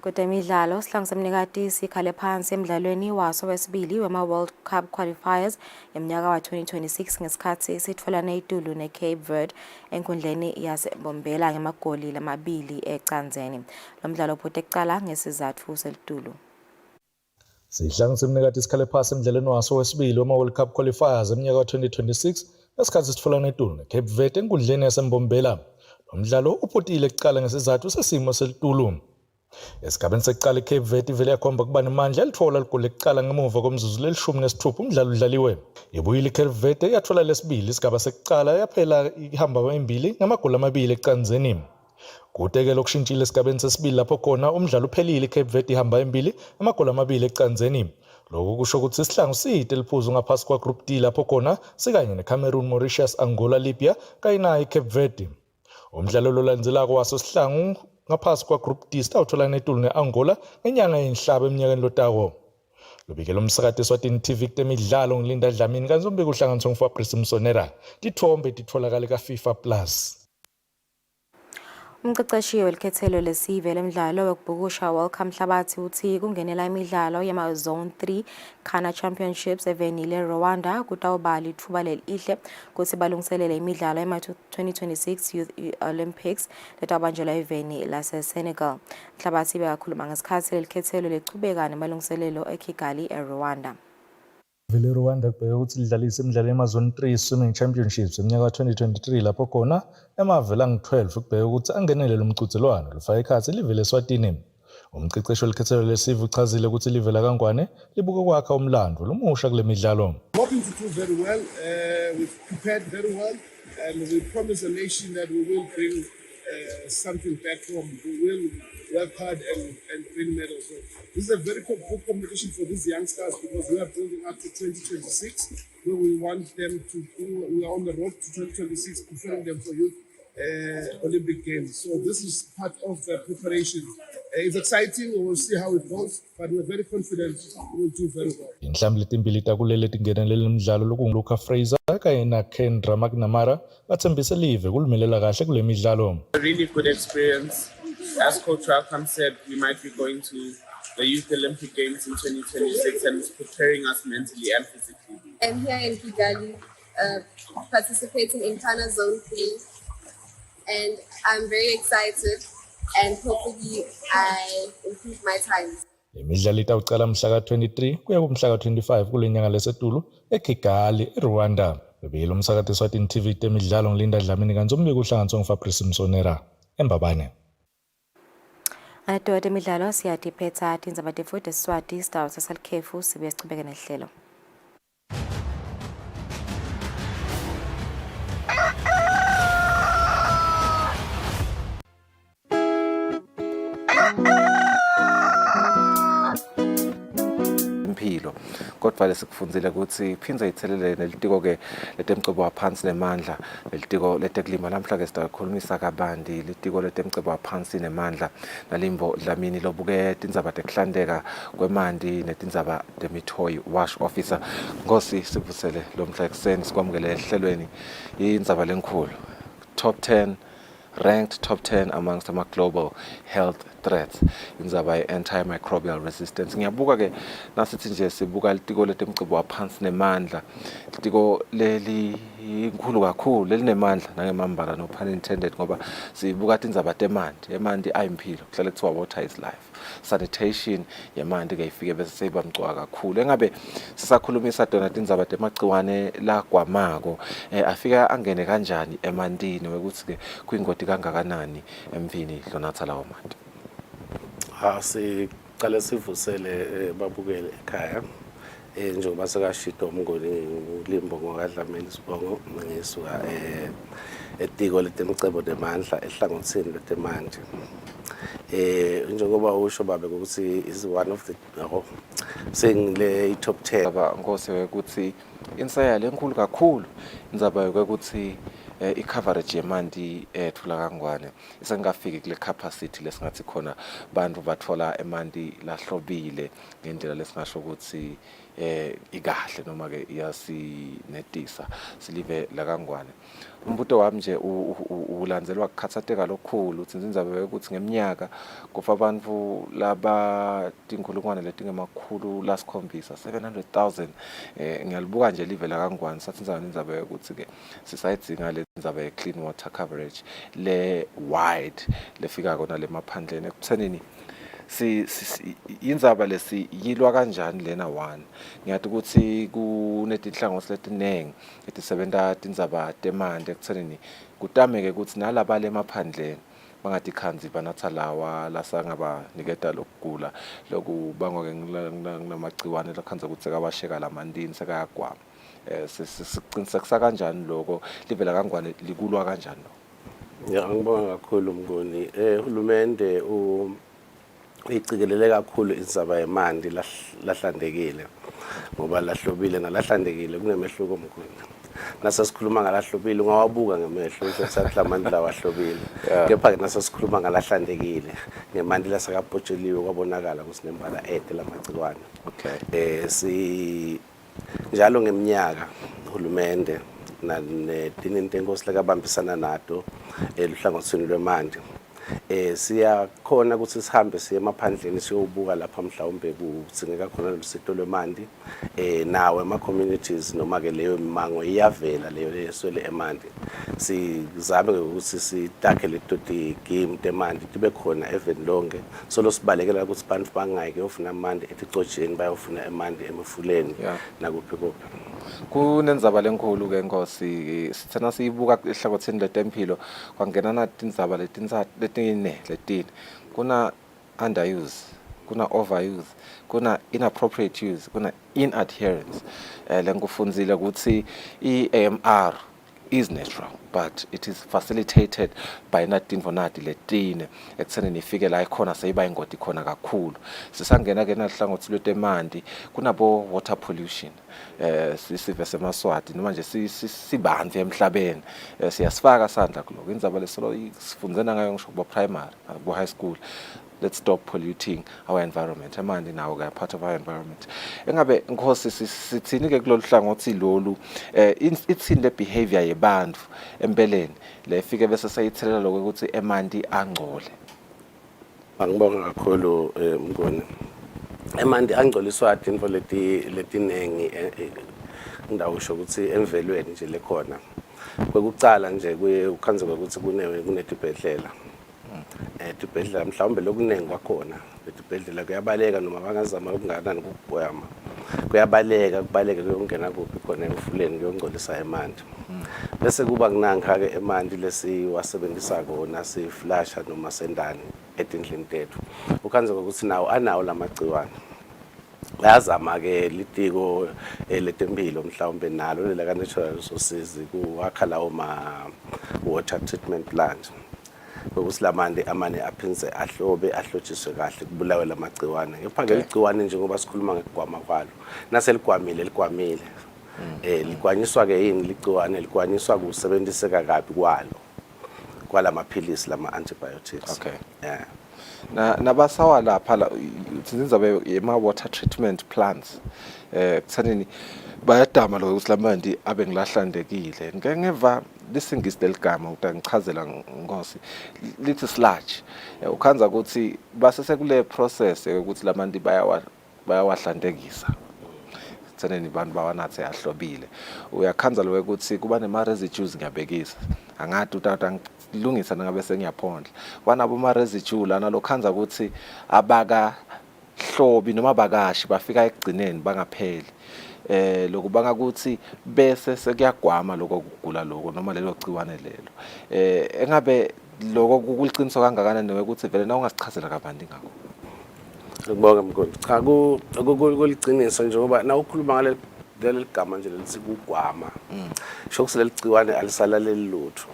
Kutemidlalo sihlangu semnikati sikhale phansi emidlalweni waso wesibili wema-World Cup qualifiers yeminyaka wa-2026 ngesikhathi esitfolane itulu ne-Cape Verde enkundleni yaseMbombela ngemagoli lamabili ecanzeni. Lo mdlalo uphute kucala ngesizatfu selitulu. Sihlangu semnikati sikhale phansi emidlalweni waso wesibili wema-World Cup qualifiers eminyaka wa-2026 ngesikhathi esitfolane itulu ne-Cape Verde enkundleni yaseMbombela. Lo mdlalo uphutile kucala ngesizatfu sesimo selitulu. Esigabeni sekuqala iCape Verde ivele yakhomba kuba nemandla elithola ligoli ekuqala ngemuva komzuzu leli-16 umdlalo udlaliwe. Ibuyile iCape Verde yathola lesibili isigaba sekuqala yaphela ihamba embili ngamagoli amabili ecanzeni. Kude-ke lokushintshile esigabeni sesibili lapho khona umdlalo uphelile iCape Verde ihamba embili amagoli amabili ecanzeni. Lokhu kusho ukuthi isihlangu side liphuzu ngaphasi kwa-Group D lapho khona sikanye neCameroon, Mauritius, Angola, Libya kanye nayo iCape Verde. Umdlalo lolandzelako waso sihlangu ngaphasi kwa-Group D sitawuthola netulu ne-Angola ngenyanga yenhlaba eminyakeni lotako. Lobikela umsakati Eswatini TV kutemidlalo ngilinda Dlamini kanzombiko uhlanganiswa nguFabrice Msonera. Tithombe titholakala ka-FIFA Plus. Umqeqeshi welikhethelo lesive lemidlalo wekubhukusha Welcome Hlabathi uthi kungenela imidlalo yama-Zone 3 Ghana Championships evenile Rwanda kutawuba lithuba lelihle kuthi balungiselele imidlalo yama-2026 Youth Olympics letawubanjelwa eveni lase-Senegal. Hlabathi bekakhuluma ngesikhathi lelikhethelo lichubeka nemalungiselelo eKigali eRwanda. Vele Rwanda kubheka ukuthi lidlalise imidlalo yema-Zone 3 Swimming Championships eminyaka wa-2023 lapho khona emavela angu-12 kubheka ukuthi angenele lo mqhudelwano lufaka ikhathi livele Eswatini. Umqeqeshi welikhethelo lesive uchazile ukuthi livela kangwane libuke kwakha umlando lomusha kule midlalo. Hoping to do very well. We've prepared very well and we promise the nation that we will bring something back home. We will work hard and win medals. So this is a very good competition for these youngsters because we are building up to 2026 where we want them to we are on the road to 2026 preparing them for youth Olympic Games. So this is part of the preparation. It's exciting. We will see how it goes, but we're very confident we will do very well. Inhlambi letimbili takulele tingenelele imidlalo lokunguLuca Fraser kanye naKendra McNamara bathembise live kulimelela kahle kule midlalo. A really good experience. As Coach Welcome said, we might be going to the Youth Olympic Games in 2026 and it's preparing us mentally and physically. I'm here in Kigali, participating in Ghana Zone 3, and I'm very excited and hopefully I improve my times. Imidlalo itawuqala mhla ka-23 kuya kumhla ka-25 kule nyanga lesetulu eKigali, eRwanda. Bebiyela umsakati Eswatini TV temidlalo ngilinda Dlamini kanzombiko uhlanganiswa nguFabrice Msonera eMbabane. Anatote emidlalo siyadiphetha tindzaba tefuthi Eswati Star sasalikhefu sibe sichubeke nehlelo. Impilo kodwa lesikufundzile ukuthi iphindze ithelele nelitiko ke letemcebo waphansi nemandla lelitiko letekulima namhla ke sitakhulumisa kabandi litiko letemcebo waphansi nemandla nalimbo Dlamini lobuke tindzaba tekuhlandeka kwemanti netindzaba temithoyi wash officer ngosi sivusele lomhla ekseni sikwamukele ehlelweni indzaba lenkhulu top 10 ranked top 10 amongst the global health threats indzaba ye-antimicrobial resistance. Ngiyabuka ke nasithi nje sibuka litiko letemcebo waphansi nemandla, litiko leli inkulu kakhulu lelinemandla nangemambala, no pun intended, ngoba sibuka tindzaba emanti ayimpilo, kuhlale kuthiwa water is life. Sanitation yemanti ke ifike bese seyibamcwa kakhulu. Engabe sisakhulumisa tona tindzaba temagciwane lagwamako, afika angene kanjani emantini, wekuthi ke kuyingoti kangakanani emvini lonatha lawo manti? Sicale sivusele babukele ekhaya. Njengoba sekashito umngoni uLimbo ngokaDlamini Sibongo, ngisuka etiko letemcebo nemandla ehlangothini letemanti. Njengoba usho babe ukuthi is one of the sengile top 10 Nkosi ukuthi insayale enkulu kakhulu indzaba yokuthi i-coverage yemanti ethola kangwane isengafiki kule capacity lesingathi khona bantu bathola emanti lahlobile ngendlela lesingasho ukuthi ikahle noma ke iyasinetisa silive la kangwane. Umbuto wami nje ulandzelwa ukukhathateka lokukhulu uthi indzaba yokuthi ngeminyaka kufa abantu laba tinkulungwane letingemakhulu lasikhombisa 700,000. Ngiyalibuka nje live la kangwane sathi indzaba yokuthi ke sisayidzinga le indzaba ye-clean water coverage le wide lefika kona lemaphandleni ekuthenini indzaba lesiyilwa kanjani lena one. Ngiyathi ukuthi kunetinhlangothi letinengi etisebenta tindzaba temanti ekuthenini kutameke ukuthi nalaba lemaphandleni bangatikhanzi banatha lawa lasangaba niketa lokugula lokubangwa ngamagciwane lakhanza ukuthi sekabasheka lamandini sekayagwama. Sicinisekisa kanjani lokho livela kangwane likulwa kanjani lo? Ngibonga kakhulu Mngoni. Uhulumende uyiциkelele kakhulu indzaba yemanti lahlandekile, ngoba lahlobile nalahlandekile kunemehluko Mngoni. Nasasikhuluma ngalahlobile ungawabuka ngemehlo usathi lamanti lawahlobile, kepha ke nasasikhuluma ngalahlandekile ngemanti lasakapotsheliwe kwabonakala ukuthi nembala ede lamagciwane. Njalo ngeminyaka uhulumende netinto enkosi lekabambisana nato luhlangothini lwemanti siyakhona ukuthi sihambe siye emaphandleni siyobuka lapha mhlawumbe kudzingeka khona lusito lwemanti nawe ama-communities noma ke leyo mimango iyavela leyo leswele emanti. Sizame ukuthi sitakhe leto tigimu temanti tibe khona even lonke solo sibalekela ukuthi bantu bangayike yofuna amanti eticojeni bayofuna emanti emifuleni nakuphi kuphi. Kunendzaba lenkulu ke Nkosi, sithena siyibuka ehlangothini letempilo kwangenana tindzaba letine kuna underuse, kuna overuse, kuna inappropriate use, kuna inadherence. Lenkufundzile ukuthi i-AMR is natural, but it is facilitated by natinvo nati letine ekuthenini ifike la ikhona seyiba ingoti khona kakhulu. Sisangena ke nahlangothi lwetemanti kunabo water pollution sisive semaswati noma nje sibanzi emhlabeni siyasifaka sandla kuloko indzaba lesolo sifundzena ngayo ngisho kuba primary kuba high school. Let's stop polluting our environment. Amanti nawo ke part of our environment. Engabe Nkosi sithini ke kulolu hlangothi lolu itsini le behavior yebantu empeleni lefike bese sayithelela lokho ukuthi emanti angcole? Angibonga kakhulu Mngoni. Emanti angcoliswa tinfo letinengi ngidawusho ukuthi emvelweni nje lekhona. Kwekucala nje ukhanze ukuthi kunetibhedlela. Etibhedlela mhlawumbe lokunengi kwakhona etibhedlela kuyabaleka noma bangazama ukunganani ukubhoyama kuyabaleka kuyongena kuphi khona emfuleni kuyongcolisa emanti. Bese kuba kunanka ke emanti lesiwasebenzisa kona siflasha noma sendani etindlini tethu ukhanze ukuthi nawo anawo lamagciwane. Bayazama ke litiko letempilo mhlawumbe nalo lelaka natural resources kuwakha lawo ma water treatment plant ukuthi lamande amane aphinze ahlotshiswe kahle kubulawe lamagciwane. Kepha ke igciwane njengoba sikhuluma ngegwama kwalo naseligwamile ligwanyiswa ke yini ligciwane ligwanyiswa kusebenziseka kabi kwalamaphilisi lama antibiotics. Nabasawa lapha indzaba yema water treatment plants kuthanini bayadama lo ukuthi lamanti abe ngilahlandekile. Ngeke ngeva lisingisi leligama ukuthi ngichazela Nkosi lithi sludge ukhanza ukuthi base sekule process ukuthi lamanti bayawahlantekisa tseneni bantu bawanathe yahlobile uyakhanza lo ukuthi kuba nema residues ngiyabekisa angathi utata ngilungisa ngabe sengiyaphondla wanabo ma residue lana lokhanza ukuthi abaka hlobi noma bakashi bafika ekugcineni bangapheli lokubanga ukuthi bese sekuyagwama lokho kugula lokho noma lelo gciwane lelo engabe lokho kuliqiniso kangakanani ukuthi vele na ungasichazela kabanti ngakho Ngibonga Mkhonto. Cha kuliqiniso njengoba na ukhuluma ngale ligama nje lelithi kugwama. Sho ukuthi leli gciwane alisalaleli lutho.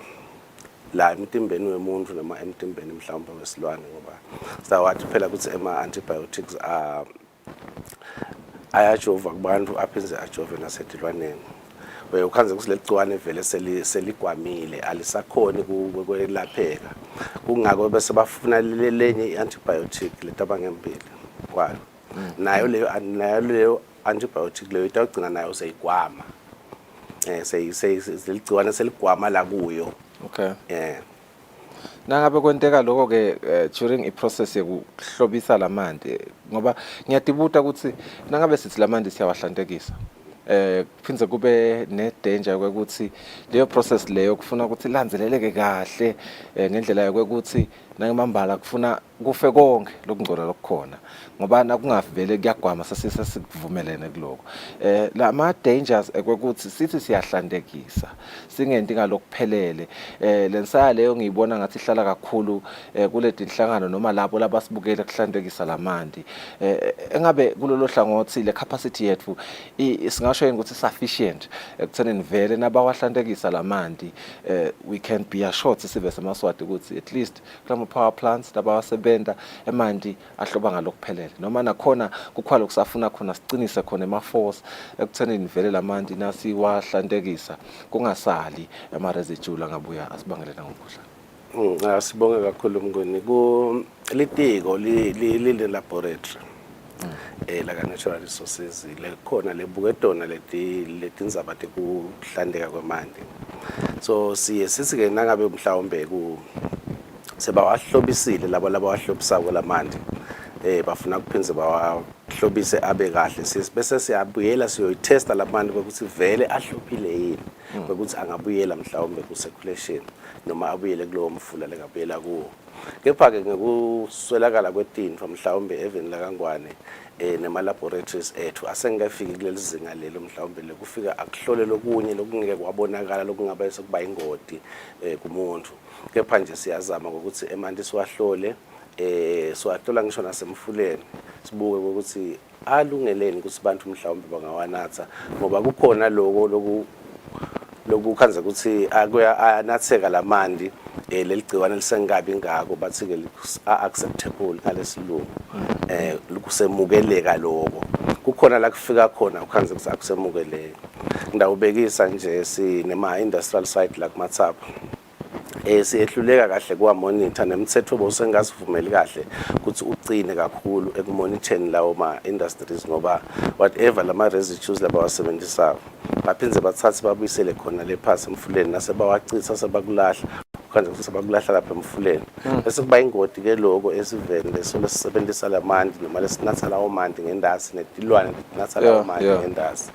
La emtimbeni wemuntu noma emtimbeni mhlawumbe wesilwane ngoba sawathi phela ukuthi ama antibiotics ayajova kubantu aphinze ajove nasedilwaneni. Ukhanze ukuthi legciwane vele seligwamile alisakhoni ukwelapheka kungako bese bafuna lenye iantibiotic letabangempilo kwayo nayo leyo antibiotic leyo itagcina nayo seyigwama seligciwane seligwama la kuyo. Okay. Nangabe kwenteka lokho ke during iprocess yokuhlobisa lamanti ngoba ngiyadibuta ukuthi nangabe sithi lamanti siyawahlantekisa kuphindze kube ne danger ukuthi leyo process leyo kufuna ukuthi ilandzeleleke kahle ngendlela yokuthi nangemambala kufuna kufe konke lokungcola lokukhona ngoba nakungavele kuyagwama sasikuvumelene kuloko lama dangers ekwekuthi sithi siyahlantekisa singenti ngalokuphelele lensaya leyo ngiyibona ngathi ihlala kakhulu kuleti inhlangano noma lapho labasibukele kuhlantekisa lamanti engabe kulolo hlangothi le capacity yethu singasho ukuthi sufficient ekuthenini vele nabawahlantekisa lamanti we can be assured sibe semaswati ukuthi at least kulama power plants labawasebenza emanti ahloba ngalokuphelele noma nakhona kukhwala kusafuna khona sicinise khona ema-force ekuthenini vele lamanti nasiwahlantekisa kungasali ama-residue angabuya asibangelela ngomkhuhlane. Sibonge kakhulu Mnguni litiko lile laboratory la natural resources lekhona lebuketona letindzaba tekuhlandeka kwemanti so siye sithi ke nangabe mhlawumbe sebawahlobisile labo labawahlobisako lamanti bafuna kuphindze bawahlobise abe kahle bese siyabuyela siyoyitesta lamanti ukuthi vele ahlobile yini ukuthi angabuyela mhlawumbe ku circulation noma abuyele kulowo mfula lekabuyela kuwo kepha ke ngokuswelakala kwetinto mhlawumbe even la kangwane nema laboratories ethu asengafiki kuleli zinga lelo mhlawumbe lekufika akuhlole lokunye lokungeke kwabonakala lokungaba sekuba ingoti kumuntu kepha nje siyazama ukuthi emanti siwahlole siwahlola ngisho nasemfuleni sibuke ukuthi alungeleni ukuthi abantu mhlawumbe bangawanatha ngoba kukhona lokukhanza ukuthi ayanatheka lamanti leli gciwane lisengabi ngako bathi ke acceptable ngalesilungu kusemukeleka lokho kukhona la kufika khona ukhanza ukuthi akusemukeleki ngidawubekisa nje sinema industrial site la kumathapha siyehluleka kahle kwa monitor nemthetho bosengasivumeli kahle ukuthi ucine kakhulu ekumonitoring lawo ma industries ngoba whatever lama residues labawasebenzisa baphindze bathathe babuyisele khona le phasi emfuleni nasebawacitha sebakulahla ukhanze ukuthi sebakulahla lapha emfuleni bese kuba ingoti ke lokho esivende solesisebenzisa lamanti noma lesinatha lawo manti ngendasi netilwane lesinatha lawo manti ngendasi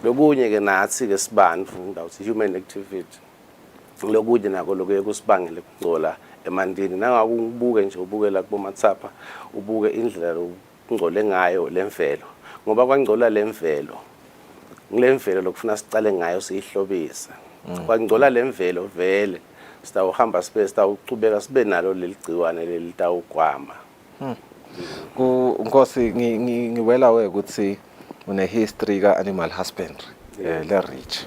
lokunye ke nathi ke sibantu ngawuthi human activity lokude nako lokuye kusibangele ukungcola emandini nangakubuke nje ubukela kubomathapha ubuke indlela lokungcole ngayo lemvelo ngoba kwangcola lemvelo ngilemvelo lokufuna sicale ngayo siyihlobisa kwangcola lemvelo vele sitawuhamba sibe sitawuchubeka sibe nalo leligciwane lelitawugwama Nkosi ngiwela ukuthi une history ka animal husbandry le rich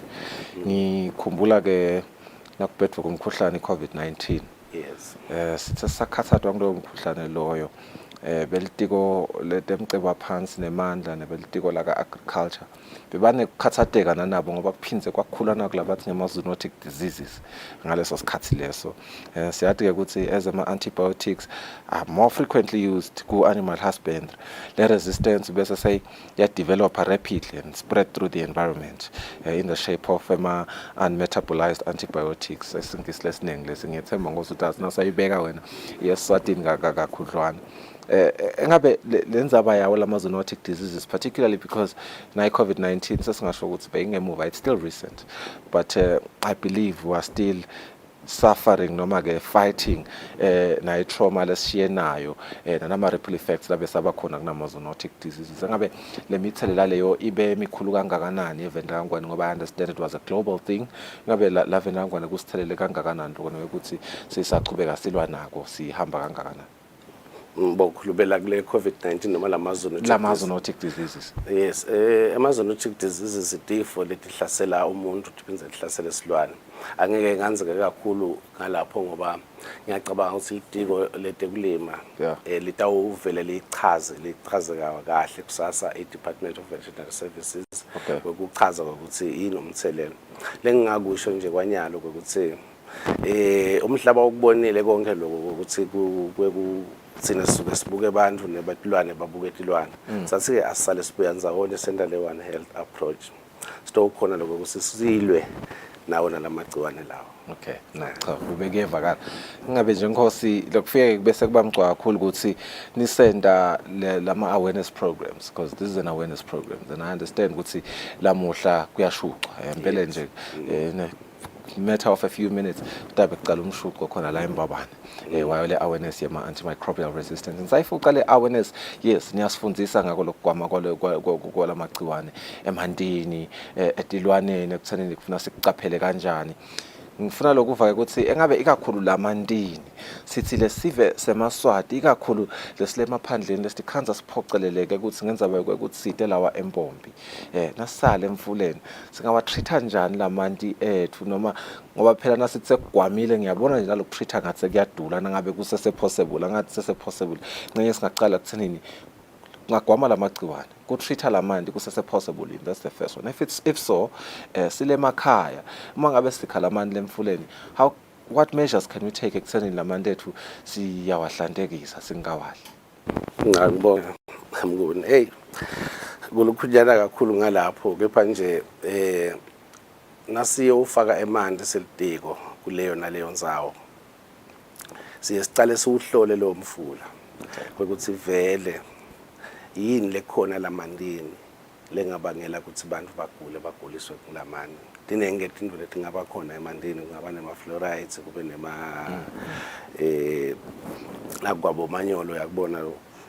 ngikhumbula ke nakubhedwe kumkhuhlane iCovid-19 yes sithe sakhathathwa kulowo mkhuhlane loyo belitiko letemcebo phansi nemandla nebelitiko la agriculture bebane kukhathateka nanabo ngoba kuphinze kwakhulana kulabathi ngama-zoonotic diseases ngaleso sikhathi leso. Siyathi ke ukuthi as ama-antibiotics are more frequently used ku-animal husbandry, le resistance bese develop rapidly and spread through the environment in the shape of unmetabolized antibiotics. Esingisi lesiningi lesingethemba ngosuthi nasayibeka wena i-Eswatini kakhudlwana. Engabe lenzaba yawo lama-zoonotic diseases, particularly because COVID-19 sesingasho ukuthi beyingemuva, it's still recent, but I believe we are still suffering noma ke fighting na trauma lesishiye nayo nama ripple effects labe sabakhona kunama-zoonotic diseases. Engabe le mithelela leyo ibe mikhulu kangakanani eVendangwane ngoba I understand it was a global thing. Ngabe la Vendangwane kusithelele kangakanani lokho ukuthi sisaqhubeka silwa nako sihamba kangakanani? Bokhulubela kule COVID-19 noma lama-zoonotic diseases. Yes, ama-zoonotic diseases itifo letihlasela umuntu liphinde lihlasele isilwane. Angeke nganzeke kakhulu ngalapho ngoba ngiyacabanga ukuthi litiko letekulima litawuvele lichaze kahle kusasa i-Department of Veterinary Services ukuchaza ukuthi yini umthelelo. Lengingakusho nje kwanyalo ukuthi umhlaba ukubonile konke lokho ukuthi thina sisuke sibuke abantu nebatilwane babuke tilwane. Sathi ke asale sibuyanza wonke center le one health approach. Sitokhona lokho ukuthi silwe nawo nalamagciwane lawo. Okay, cha ubekeva ngabe nje Nkosi lokufike bese kuba mgcwa kakhulu ukuthi nisenda lama awareness programs, because this is an awareness program, and I understand ukuthi lamuhla kuyashuqa empela nje matter of a few minutes utabe kucala umshuqo khona la eMbabane wayo le awareness yema antimicrobial resistance. Ngisayifuqa le awareness, yes, niyasifundisa ngako lokugwama kwalamagciwane emhandini etilwaneni ekuthenini kufuna sikucaphele kanjani. Ngifuna lokuva ukuthi engabe ikakhulu lamandini sithi lesive semaswati ikakhulu lesilema-phandleni lesikhanza siphoceleleke ukuthi ngenzaba ukuthi side lawa empompi nasale emfuleni singawatreat-a njani lamanti ethu noma ngoba phela nasithi sekugwamile ngiyabona nje nalokutreat-a ngathi kuyadula nangabe kusese-possible angathi sese-possible ncenye singaqala kuthenini ngagwama lamagciwane ku-treat-a lamanti kusese-possible. That's the first one. If so sile makhaya uma ngabe sikha lamanti lemfuleni, what measures can we take ekuthenini lamanti ethu siyawahlantekisa singawadli? Ngibonga mnguni kulukhunyana kakhulu ngalapho kepha nje nasiyofaka emanti selitiko kuleyo naleyo nzawo siye sicale siwuhlole lo mfula ukuthi vele yini lekhona lamandini lengabangela ukuthi abantu baguliswe kulamani. Dinengeke into lethi ngaba khona emandini kungaba nema-fluorides kube nakwabo manyolo yakubona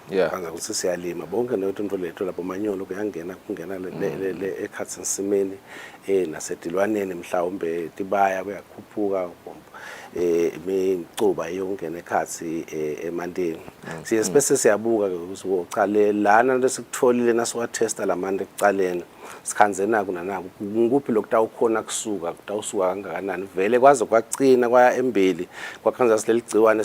kanga ukuthi siyalima bonke into lethu lapho manyolo kungena le ekhathi nsimeni nasedilwaneni mhlawumbe tibaya kuyakhuphuka imicuba yongena ekhathi emandini. Siye sibese siyabuka ukuthi uqale lana lesikutholile nasiwathesta lamanti ekucaleni sikhanze naku nanaku nguphi lokutawukhona kusuka kutawusuka kangakanani vele kwaze kwagcina kwaya embili kwakhanza sileli gciwane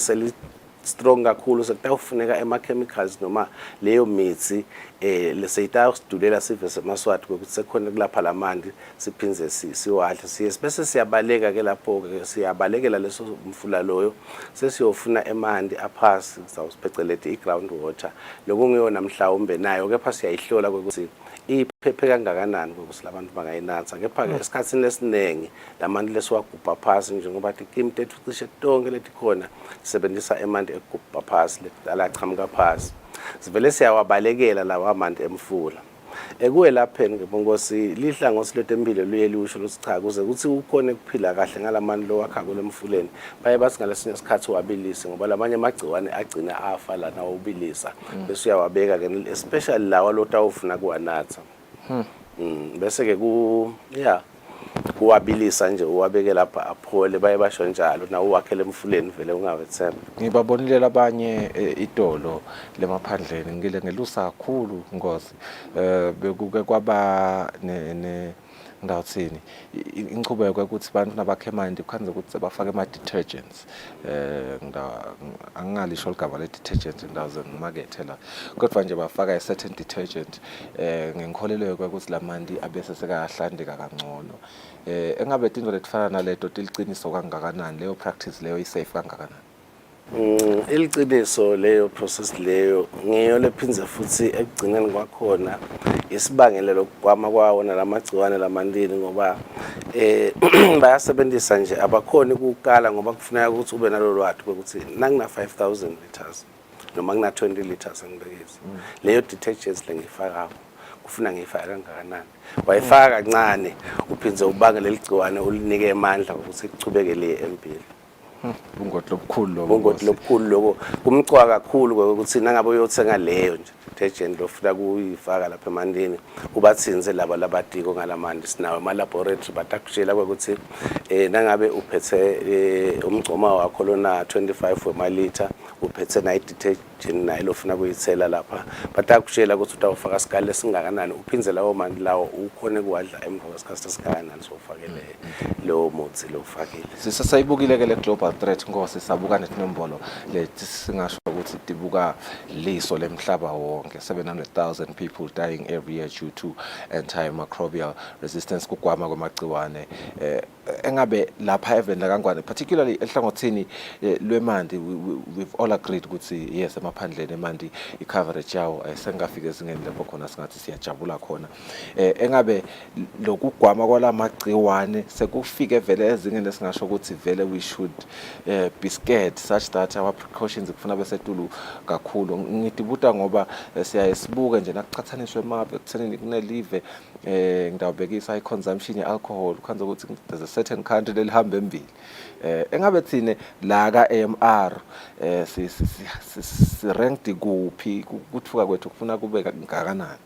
strong kakhulu sekutawufuneka ema-chemicals noma leyo mithi leseyitawusidulela sive semaswati ukuthi sekhona kulapha lamanti siphinze siwadle. Siye bese siyabaleka ke lapho-ke siyabalekela leso mfula loyo sesiyofuna emanti aphasi sawusiphecelede i-ground water lokho ngiyona mhlawumbe nayo kepha siyayihlola ukuthi iphephe kangakanani ukuthi labantu bangayinatha. Kepha-ke esikhathini esiningi lamanti lesiwagubha phasi njengoba tikimti ethu cishe tonke letikhona sisebenzisa emanti egubha phasi alachamuka phasi sivele siyawabalekela lawa amanti emfula. Ekuwelapheni ke Nkosi lihlangosi letempilo luye lusho luthi cha kuze ukuthi ukhone kuphila kahle ngalamanti lo wakha kulemfuleni baye bathi ngalesinye isikhathi wabilise ngoba lamanye amagciwane agcina afa lana ubilisa bese uyawabeka ke especially lawa lotawufuna kuwanatha bese ke kuwabilisa nje uwabeke lapha aphole baye basho njalo na uwakhele emfuleni vele ungawethemba. Ngibabonile abanye idolo lemaphandleni ngile ngelusa kakhulu Nkosi bekuke kwaba ngidawuthini inqhubeko ukuthi abantu nabakhe eMandi kukhanze ukuthi bafake ama-detergents angingalisho ligama le-detergent ngidawuze ngimakethe la kodwa nje bafaka i-certain detergent ngikholelwe ukuthi la mandi abese sekahlandeka kangcono engabe into letifana naleto tiliqiniso kangakanani leyo practice leyo isafe kangakanani Iliciniso leyo process leyo ngiyo lephinze futhi ekugcineni kwakhona isibangelo lokwama kwawo nalamagciwane lamandini ngoba bayasebenzisa nje abakhona ukukala ngoba kufuneka ukuthi ube nalo lwathi ukuthi nangina 5000 liters noma ngina 20 liters ngibekezi leyo detergents lengifaka kufuna ngiyifaka kangakanani wayifaka kancane uphinze ubange leligciwane ulinike amandla ukuthi kuchubeke le empilo ubungoti lobukhulu lokho kumcwa kakhulu ukuthi nangabe uyothenga leyo nje detergent lofuna kuyifaka lapha eMandini ubathinze laba labadiko ngalamandi sinawe ema laboratory batakushela ukuthi nangabe uphethe umgcoma wakho lona 25 wemalitha uphethe na detergent nayo lofuna kuyithela lapha batakushela ukuthi utawufaka isikali singakanani uphinze lawo mandi lawo ukhona kuwadla emva kwesikhathi singakanani sofakele lo muthi lo ufakile sisayibukile ke le global threat ngoba sisabuka netinombolo lethi singasho ukuthi tibuka liso lemhlaba wonke 700,000 people dying every year due to antimicrobial resistance kugwama kwamagciwane engabe lapha evenda kangwane particularly ehlangothini lweMandi we've all agreed ukuthi yes emaphandleni eMandi icoverage yawo ayisengafika ezingeni lapho khona singathi siyajabula khona engabe lokugwama kwalamagciwane sekufike vele ezingeni lesingasho ukuthi vele we should be scared such that our precautions kufuna besetulu kakhulu ngidibuta ngoba siyasibuke nje nakuchathaniswe map ekuthenini kunelive ngidawubekisa i-consumption ye-alcohol khanze ukuthi there's a certain country lelihamba embili engabe thine la ka-AMR si ranked kuphi kuthuka kwethu kufuna kube ngakanani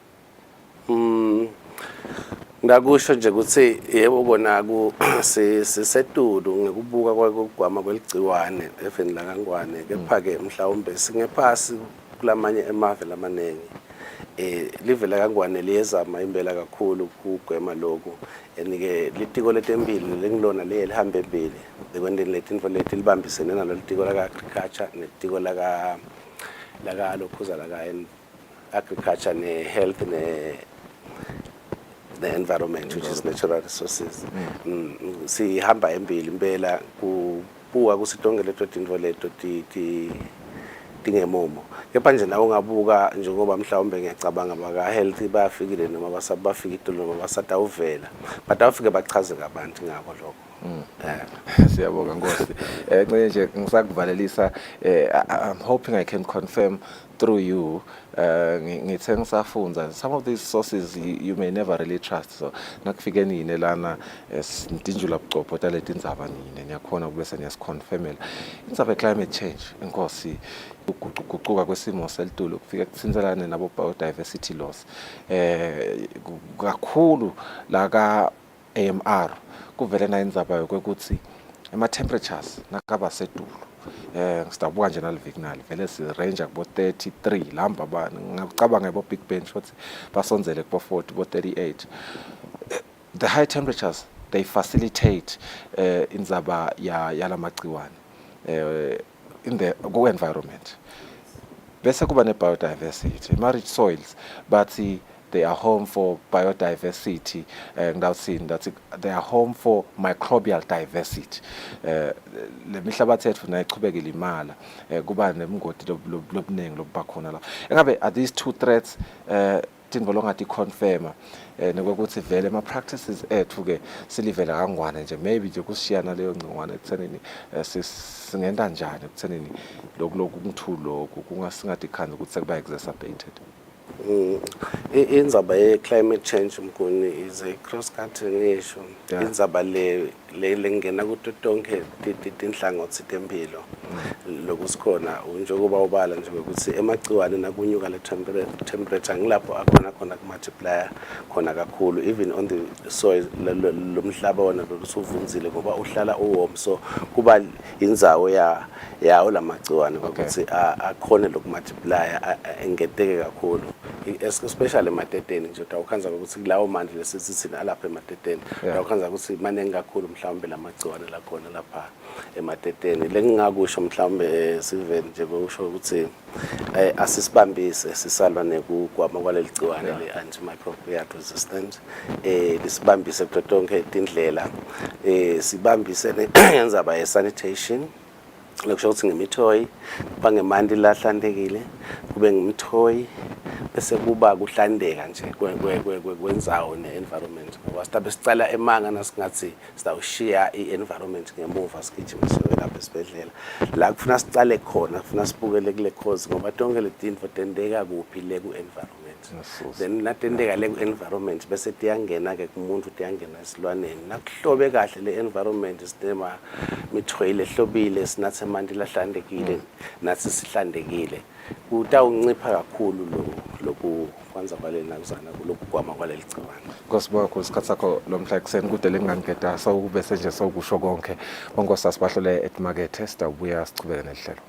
ngakusho nje ukuthi yebo kona sisetulu ngikubuka kwakugwama kweligciwane even la kangwane kepha ke mhlawumbe singephasi kulamanye emave lamanengi live la kangwane liyezama impela kakhulu kugwema lokho enike litiko letempilo lengilona lihamba embili ekwendeni letinfo leti libambisene nalo litiko la agriculture netiko la lokhuza la agriculture ne health the environment which is natural resources sihamba embili impela kubuka kusitonge leto tinfo leto tingemumo kepha nje nawo ungabuka njengoba mhlawumbe ngiyacabanga baka health bayafikile noma basabafika itolo noma basatawuvela batawufike bachaze kabantu ngako lokho siyabonga Nkosi nje ngisakuvalelisa I'm hoping I can confirm through you ngithe ngisafunza some of these sources you may never really trust so nakufike nini lana sintinjula bucopho taleti indzaba nini niyakhona kubese niyasiconfirmela indzaba climate change Nkosi ukuguquka kwesimo selitulo kufika kuthinzelane nabo biodiversity loss kakhulu la ka AMR kuvele na indzaba yokuthi ama temperatures nakaba setulu ngisidabuka nje naliviki vele si range kubo 33 lamba abantu ngicabanga ngebo Big Ben shothi basonzele kubo 40 kubo 38 the high temperatures they facilitate indzaba yalamagciwane in the environment bese kuba ne biodiversity ma-rich soils but they are home for biodiversity and that they are home for microbial diversity le mihlabathi yethu nayichubekile imala kuba nemngoti lobuningi lobubakhona la engabe are these two threats tinvo longathi confirma nokuthi vele ama practices ethu ke silivela kangwane nje maybe nje kusishiyana leyo ngcingwane ekuthenini singenda kanjani ekuthenini lokhu ngithulo kungasingathi khanda ukuthi sekuba exacerbated indzaba ye-climate change mkhuni is a cross-cutting issue indzaba le lengena kuto tonke tinhlangothi tempilo lokusikhona njengoba ubala nje ukuthi emagciwane nakunyuka le temperature ngilapho akhona kumultiplier khona kakhulu even on the soil lomhlaba wona losuvunzile ngoba uhlala uwarm so kuba indzawo yawo lamagciwane ukuthi akhona lokumultiplier engeteke kakhulu especially emateteni nje utawukhanza ukuthi kulawo manje lesithi nalapha emateteni utawukhanza ukuthi maningi kakhulu mhlawumbe lamagciwane lakhona lapha emateteni lengingakusho mhlawumbe sive nje kusho ukuthi asisibambise sisalwa nekugwama kwaleli gciwane le-antimicrobial resistant lisibambise kuto tonke indlela sibambise ngenzaba ye-sanitation lokusho ukuthi ngemithoyi bangemandi lahlantekile kube ngemithoyi bese kuba kuhlandeka nje kwenzawo ne-environment ngoba sitabe sicala emanga nasingathi sitawushiya i-environment ngemuva sigijimise lapha esibhedlela la kufuna sicale khona kufuna sibukele kule cause ngoba tonke le tinto tendeka kuphi le ku-environment then natendeka le ku-environment bese tiyangena ke kumuntu tiyangena esilwaneni nakuhlobe kahle le environment sinema mithoyi lehlobile sinathe amanti lahlantekile nathi sihlandekile kutawuncipha kakhulu lokhu kwanza kwaleli nakuzana lokugwama kwaleli gciwane. Ngosibonga kakhulu isikhathi sakho lo mhla ekuseni kude lengangikeda sawubese nje sawukusho konke bonke sasibahlole etmarket sitawubuya sichubeke nehlelo.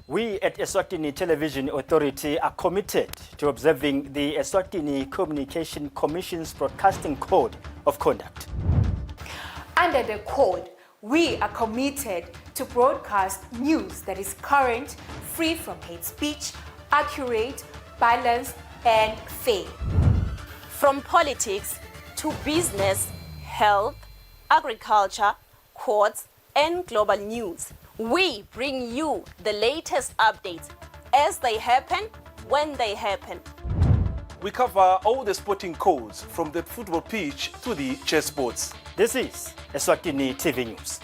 We at Eswatini Television Authority are committed to observing the Eswatini Communication Commission's Broadcasting Code of Conduct. Under the code, we are committed to broadcast news that is current, free from hate speech, accurate, balanced, and fair. From politics to business, health, agriculture, courts, and global news, we bring you the latest updates as they happen, when they happen. We cover all the sporting codes from the football pitch to the chessboards. This is Eswatini TV News.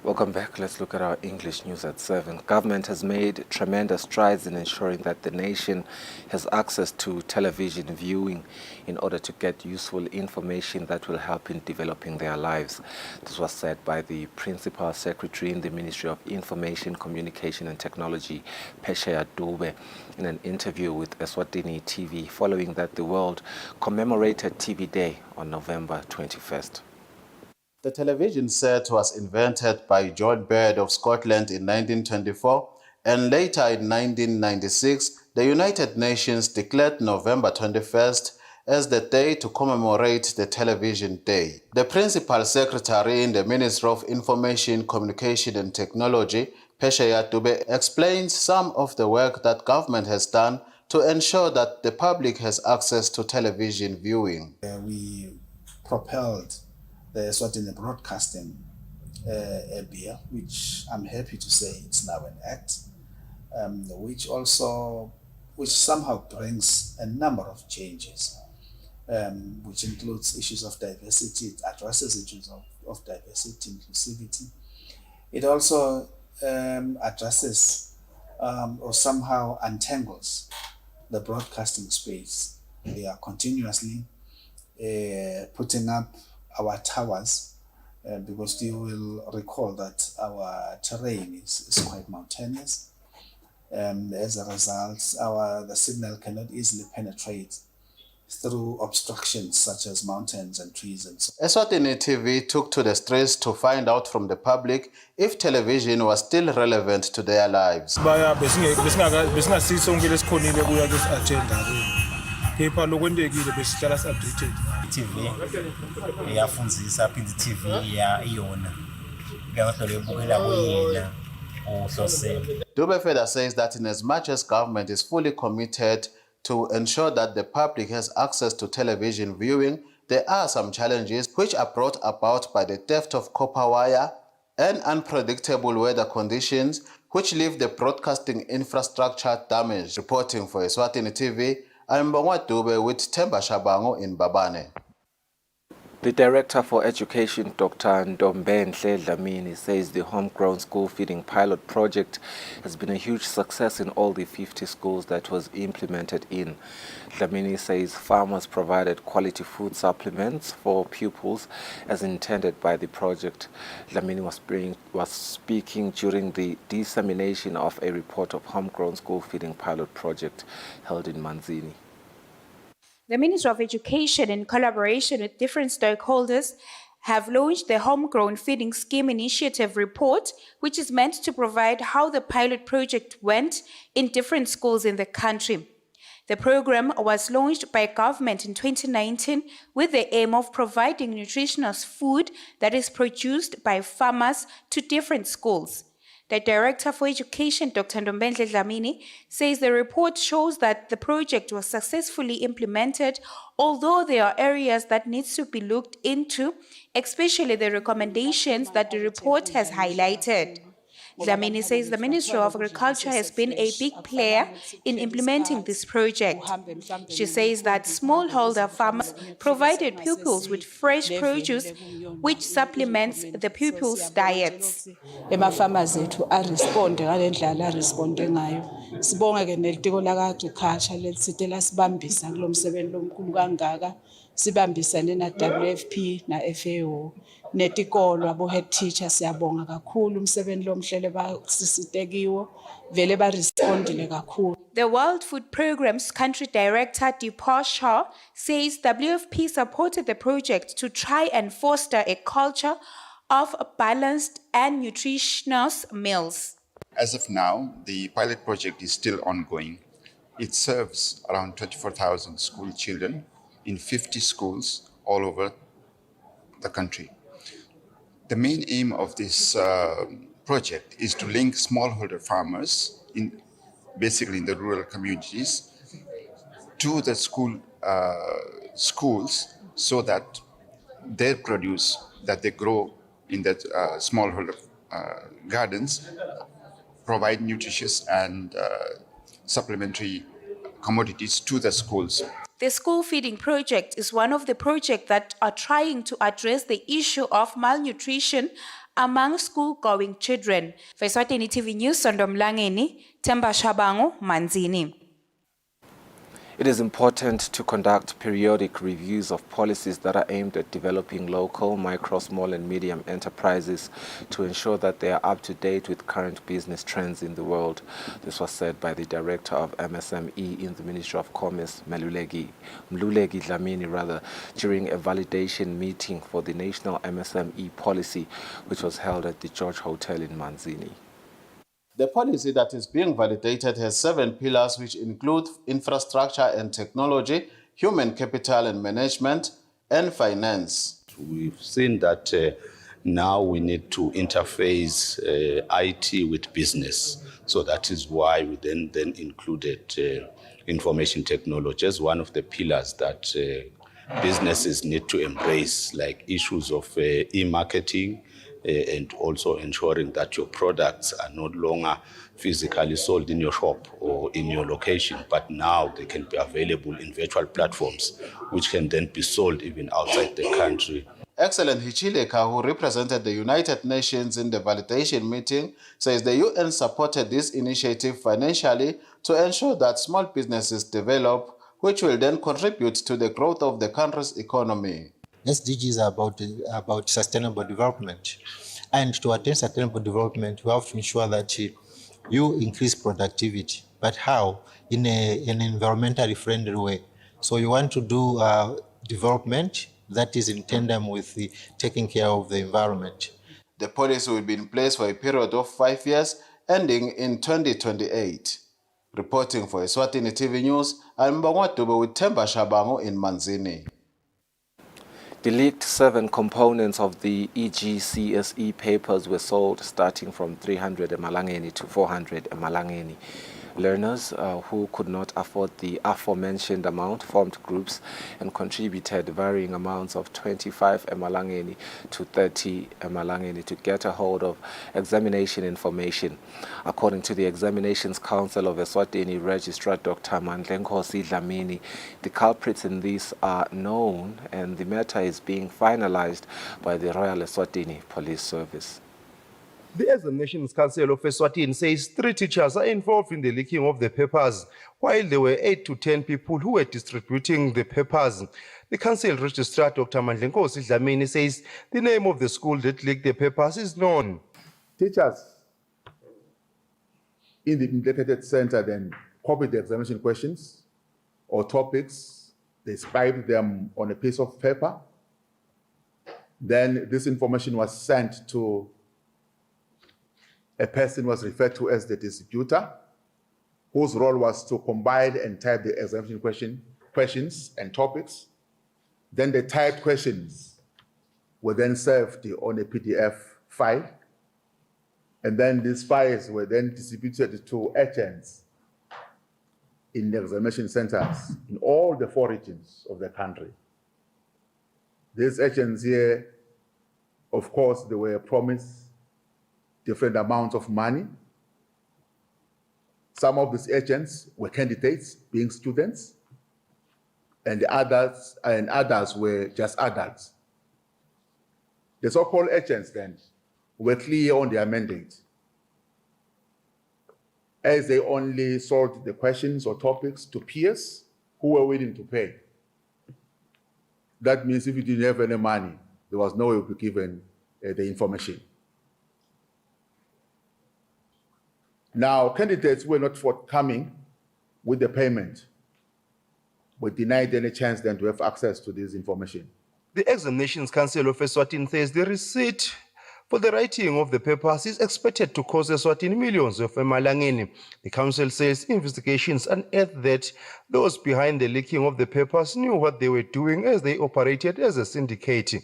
Welcome back. Let's look at our English news at 7. Government has made tremendous strides in ensuring that the nation has access to television viewing in order to get useful information that will help in developing their lives. This was said by the Principal Secretary in the Ministry of Information, Communication and Technology, Pesheya Dube, in an interview with Eswatini TV following that the world commemorated TV Day on November 21st. The television set was invented by John Baird of Scotland in 1924, and later in 1996, the United Nations declared November 21st as the day to commemorate the Television Day. The Principal Secretary in the Ministry of Information, Communication and Technology, Pesheya Dube, explains some of the work that government has done to ensure that the public has access to television viewing. We propelled the Eswatini Broadcasting area, which I'm happy to say it's now an act, which somehow brings a number of changes, which includes issues of diversity, it addresses issues of diversity, inclusivity. It also addresses or somehow untangles the broadcasting space. We are continuously putting up our towers because you will recall that our terrain is quite mountainous. As a result, the signal cannot easily penetrate through obstructions such as mountains and trees and so on. Eswatini TV took to the streets to find out from the public if television was still relevant to their lives. Dubefeda says that in as much as government is fully committed to ensure that the public has access to television viewing, there are some challenges which are brought about by the theft of copper wire and unpredictable weather conditions which leave the broadcasting infrastructure damaged. Reporting for Eswatini TV, I'm Mbongwa Dube with Themba Shabango in Babane. The Director for Education, Dr. Ndombenhle Dlamini, says the homegrown school feeding pilot project has been a huge success in all the 50 schools that was implemented in. Dlamini says farmers provided quality food supplements for pupils as intended by the project. Dlamini was speaking during the dissemination of a report of homegrown school feeding pilot project held in Manzini. The Ministry of Education, in collaboration with different stakeholders, have launched the Homegrown Feeding Scheme Initiative report, which is meant to provide how the pilot project went in different schools in the country. The program was launched by government in 2019 with the aim of providing nutritious food that is produced by farmers to different schools. The Director for Education, Dr. Ndombenhle Dlamini, says the report shows that the project was successfully implemented, although there are areas that need to be looked into, especially the recommendations that the report has highlighted. Dlamini says the Ministry of Agriculture has been a big player in implementing this project. She says that smallholder farmers provided pupils with fresh produce, which supplements the pupils' diets. Farmers responde ngalendlela responde ngayo. Sibonga ke nelitiko la agriculture lesithe lasibambisa kulomsebenzi lomkhulu kangaka. Sibambisane na WFP na FAO. Netikolo abo head teacher siyabonga kakhulu umsebenzi lomhlele basisitekiwo vele ba respondile kakhulu. The World Food Programme's country director Deepa Shah says WFP supported the project to try and foster a culture of balanced and nutritious meals. As of now, the pilot project is still ongoing. It serves around 24,000 school children in 50 schools all over the country. The main aim of this project is to link smallholder farmers, basically in the rural communities, to the schools so that their produce that they grow in that smallholder gardens provide nutritious and supplementary commodities to the schools. The school feeding project is one of the projects that are trying to address the issue of malnutrition among school-going children. For Eswatini TV News, Sondomlangeni, Themba Shabango, Manzini. It is important to conduct periodic reviews of policies that are aimed at developing local, micro, small and medium enterprises to ensure that they are up to date with current business trends in the world. This was said by the Director of MSME in the Ministry of Commerce, Mluleki Dlamini, during a validation meeting for the National MSME Policy, which was held at the George Hotel in Manzini. The policy that is being validated has 7 pillars which include infrastructure and technology, human capital and management, and finance. We've seen that Now we need to interface IT with business. So that is why we then included information technology as one of the pillars that businesses need to embrace, like issues of e-marketing and also ensuring that your products are no longer physically sold in your shop or in your location, but now they can be available in virtual platforms, which can then be sold even outside the country. Excellent Hichileka, who represented the United Nations in the validation meeting, says the UN supported this initiative financially to ensure that small businesses develop, which will then contribute to the growth of the country's economy. SDGs are about sustainable development. And to attain sustainable development, we have to ensure that you increase productivity. But how? In an environmentally friendly way. So you want to do development that is in tandem with the taking care of the environment. The policy will be in place for a period of 5 years, ending in 2028. Reporting for Eswatini TV News, I'm Mbongwa Dube with Themba Shabango in Manzini. The leaked 7 components of the EGCSE papers were sold starting from 300 emalangeni to 400 emalangeni. Learners who could not afford the aforementioned amount formed groups and contributed varying amounts of 25 emalangeni to 30 emalangeni to get a hold of examination information. According to the Examinations Council of Eswatini Registrar Dr. Mandlenkosi Dlamini, the culprits in this are known and the matter is being finalized by the Royal Eswatini Police Service. The Examinations Council of Eswatini says 3 teachers are involved in the leaking of the papers, while there were 8 to 10 people who were distributing the papers. The Council Registrar Dr. Mandlenkosi Dlamini says the name of the school that leaked the papers is known. Teachers in the integrated center then copied the examination questions or topics, they scribed them on a piece of paper. Then this information was sent to a person was referred to as the distributor, whose role was to combine and type the examination questions and topics. Then the typed questions were then served on a PDF file. And then these files were then distributed to agents in the examination centers in all the 4 regions of the country. These agents here, of course, they were promised different amounts of money. Some of these agents were candidates, being students, and others were just adults. The so-called agents then were clear on their mandate, as they only sold the questions or topics to peers who were willing to pay. That means if you didn't have any money, there was no way to be given the information. Now, candidates were not forthcoming with the payment, were denied any chance then to have access to this information. The Examinations Council of Eswatini says the receipt for the writing of the papers is expected to cost Eswatini millions of emalangeni. The council says investigations unearthed that those behind the leaking of the papers knew what they were doing as they operated as a syndicate.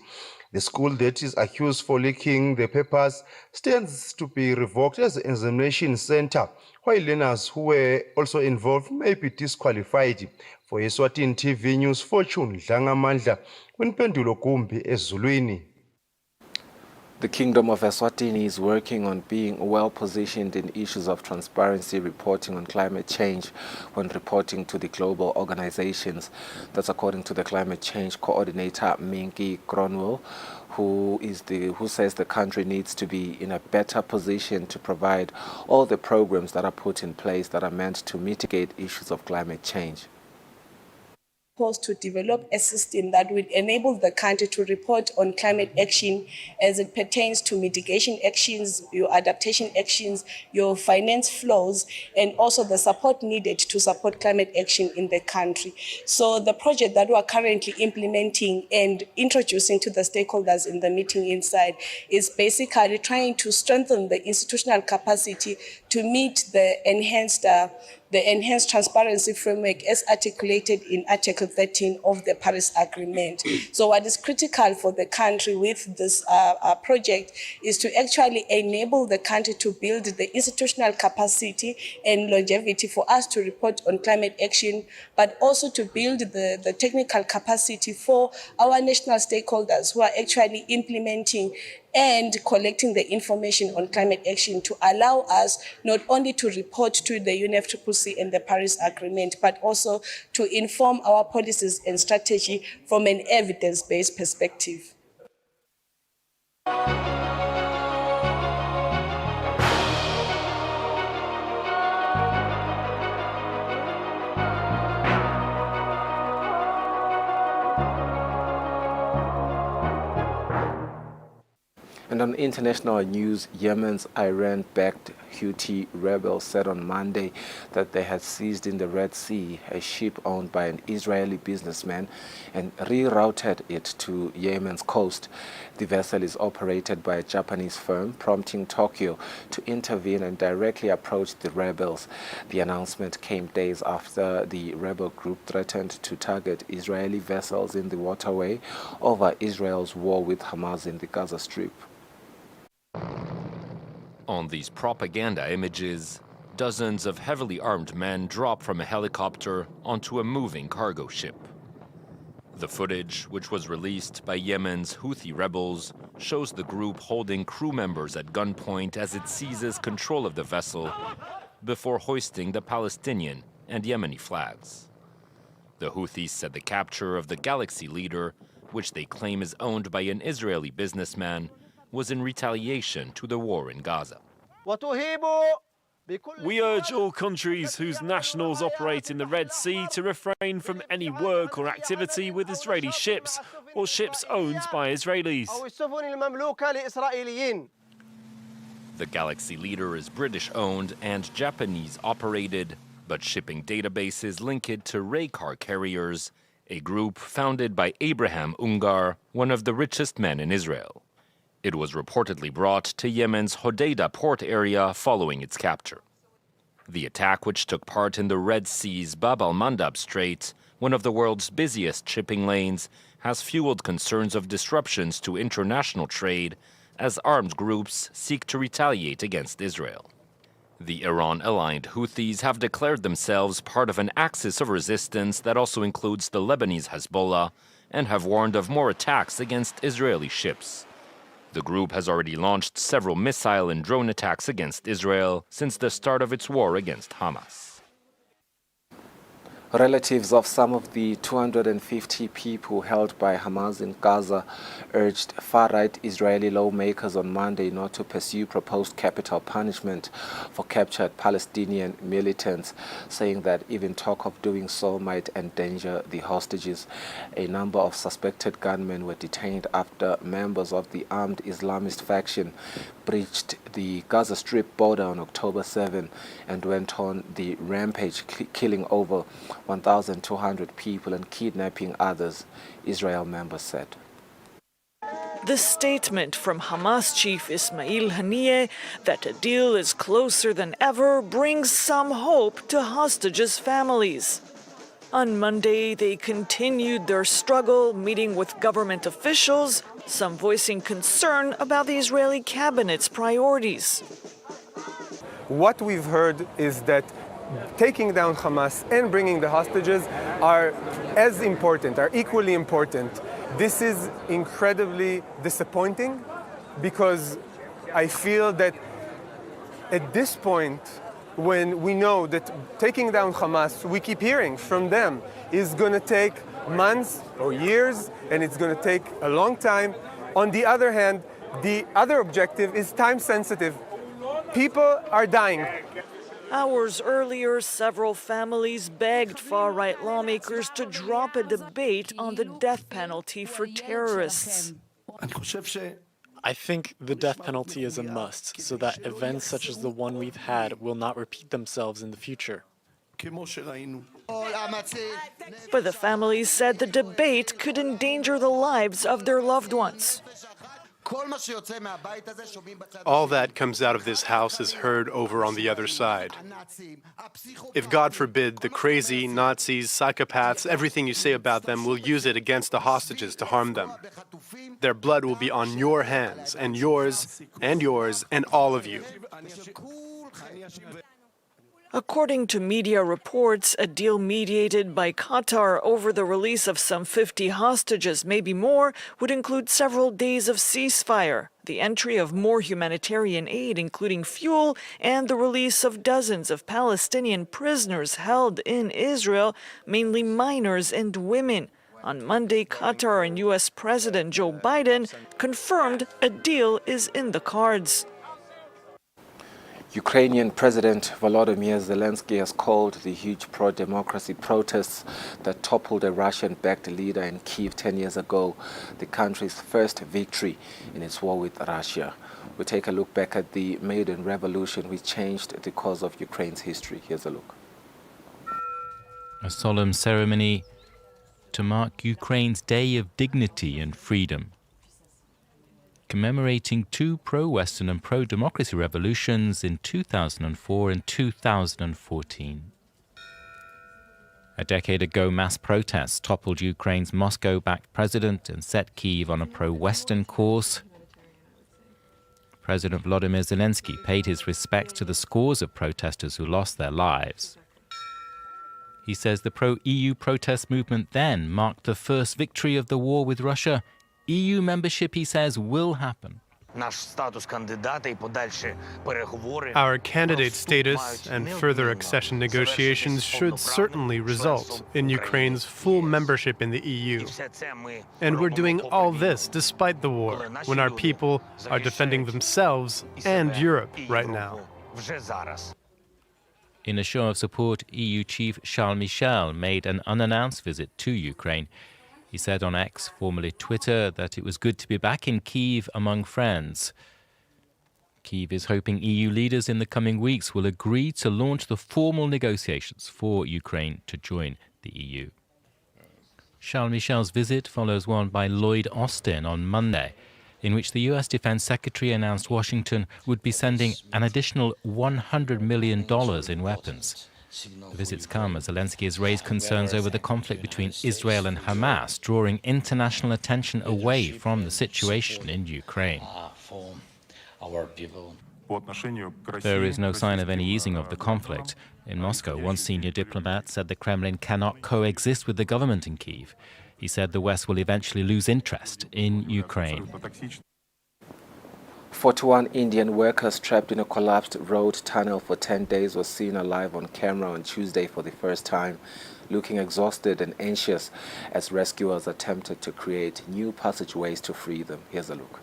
The school that is accused for leaking the papers stands to be revoked as an examination center, while learners who were also involved may be disqualified. For Eswatini TV News, Fortune Dlangamandla, Winpendulo Gumbi, Ezulwini. The Kingdom of Eswatini is working on being well positioned in issues of transparency reporting on climate change when reporting to the global organizations. That's according to the climate change coordinator Minky Cronwell, who says the country needs to be in a better position to provide all the programs that are put in place that are meant to mitigate issues of climate change. To develop a system that would enable the country to report on climate action as it pertains to mitigation actions, your adaptation actions, your finance flows, and also the support needed to support climate action in the country. So the project that we are currently implementing and introducing to the stakeholders in the meeting inside is basically trying to strengthen the institutional capacity to meet the enhanced the enhanced transparency framework as articulated in Article 13 of the Paris Agreement. So what is critical for the country with this project is to actually enable the country to build the institutional capacity and longevity for us to report on climate action, but also to build the technical capacity for our national stakeholders who are actually implementing and collecting the information on climate action to allow us not only to report to the UNFCCC and the Paris Agreement, but also to inform our policies and strategy from an evidence-based perspective. And on international news, Yemen's Iran-backed Houthi rebels said on Monday that they had seized in the Red Sea a ship owned by an Israeli businessman and rerouted it to Yemen's coast. The vessel is operated by a Japanese firm, prompting Tokyo to intervene and directly approach the rebels. The announcement came days after the rebel group threatened to target Israeli vessels in the waterway over Israel's war with Hamas in the Gaza Strip. On these propaganda images, dozens of heavily armed men drop from a helicopter onto a moving cargo ship. The footage, which was released by Yemen's Houthi rebels, shows the group holding crew members at gunpoint as it seizes control of the vessel before hoisting the Palestinian and Yemeni flags. The Houthis said the capture of the Galaxy leader, which they claim is owned by an Israeli businessman, was in retaliation to the war in Gaza. We urge all countries whose nationals operate in the Red Sea to refrain from any work or activity with Israeli ships or ships owned by Israelis. The Galaxy leader is British-owned and Japanese-operated, but shipping databases link it to Raycar carriers, a group founded by Abraham Ungar, one of the richest men in Israel. It was reportedly brought to Yemen's Hodeidah port area following its capture. The attack, which took part in the Red Sea's Bab al-Mandab Strait, one of the world's busiest shipping lanes, has fueled concerns of disruptions to international trade as armed groups seek to retaliate against Israel. The Iran-aligned Houthis have declared themselves part of an axis of resistance that also includes the Lebanese Hezbollah and have warned of more attacks against Israeli ships. The group has already launched several missile and drone attacks against Israel since the start of its war against Hamas. Relatives of some of the 250 people held by Hamas in Gaza urged far-right Israeli lawmakers on Monday not to pursue proposed capital punishment for captured Palestinian militants, saying that even talk of doing so might endanger the hostages. A number of suspected gunmen were detained after members of the armed Islamist faction breached the Gaza Strip border on October 7 and went on the rampage, killing over 1,200 people and kidnapping others, Israel members said. The statement from Hamas chief Ismail Haniyeh that a deal is closer than ever brings some hope to hostages' families. On Monday, they continued their struggle, meeting with government officials, some voicing concern about the Israeli cabinet's priorities. What we've heard is that taking down Hamas and bringing the hostages are as important, are equally important. This is incredibly disappointing because I feel that at this point, when we know that taking down Hamas, we keep hearing from them, is going to take months or years, and it's going to take a long time. On the other hand, the other objective is time sensitive. People are dying. Hours earlier, several families begged far-right lawmakers to drop a debate on the death penalty for terrorists. I think the death penalty is a must, so that events such as the one we've had will not repeat themselves in the future. But the families said the debate could endanger the lives of their loved ones. All that comes out of this house is heard over on the other side. If, God forbid, the crazy, Nazis, psychopaths, everything you say about them will use it against the hostages to harm them. Their blood will be on your hands, and yours, and all of you. According to media reports, a deal mediated by Qatar over the release of some 50 hostages, maybe more, would include several days of ceasefire, the entry of more humanitarian aid, including fuel, and the release of dozens of Palestinian prisoners held in Israel, mainly minors and women. On Monday, Qatar and U.S. President Joe Biden confirmed a deal is in the cards. Ukrainian President Volodymyr Zelensky has called the huge pro-democracy protests that toppled a Russian-backed leader in Kyiv 10 years ago the country's first victory in its war with Russia. We take a look back at the Maidan Revolution, which changed the course of Ukraine's history. Here's a look. A solemn ceremony to mark Ukraine's Day of Dignity and Freedom, commemorating two pro-Western and pro-democracy revolutions in 2004 and 2014. A decade ago, mass protests toppled Ukraine's Moscow-backed president and set Kyiv on a pro-Western course. President Volodymyr Zelensky paid his respects to the scores of protesters who lost their lives. He says the pro-EU protest movement then marked the first victory of the war with Russia. EU membership, he says, will happen. Our candidate status and further accession negotiations should certainly result in Ukraine's full membership in the EU. And we're doing all this despite the war, when our people are defending themselves and Europe right now. In a show of support, EU chief Charles Michel made an unannounced visit to Ukraine. He said on X, formerly Twitter, that it was good to be back in Kyiv among friends. Kyiv is hoping EU leaders in the coming weeks will agree to launch the formal negotiations for Ukraine to join the EU. Charles Michel's visit follows one by Lloyd Austin on Monday, in which the U.S. Defense Secretary announced Washington would be sending an additional $100 million in weapons. The visits come as Zelensky has raised concerns over the conflict between Israel and Hamas, drawing international attention away from the situation in Ukraine. There is no sign of any easing of the conflict. In Moscow, one senior diplomat said the Kremlin cannot coexist with the government in Kyiv. He said the West will eventually lose interest in Ukraine. 41 Indian workers trapped in a collapsed road tunnel for 10 days were seen alive on camera on Tuesday for the first time, looking exhausted and anxious as rescuers attempted to create new passageways to free them. Here's a look.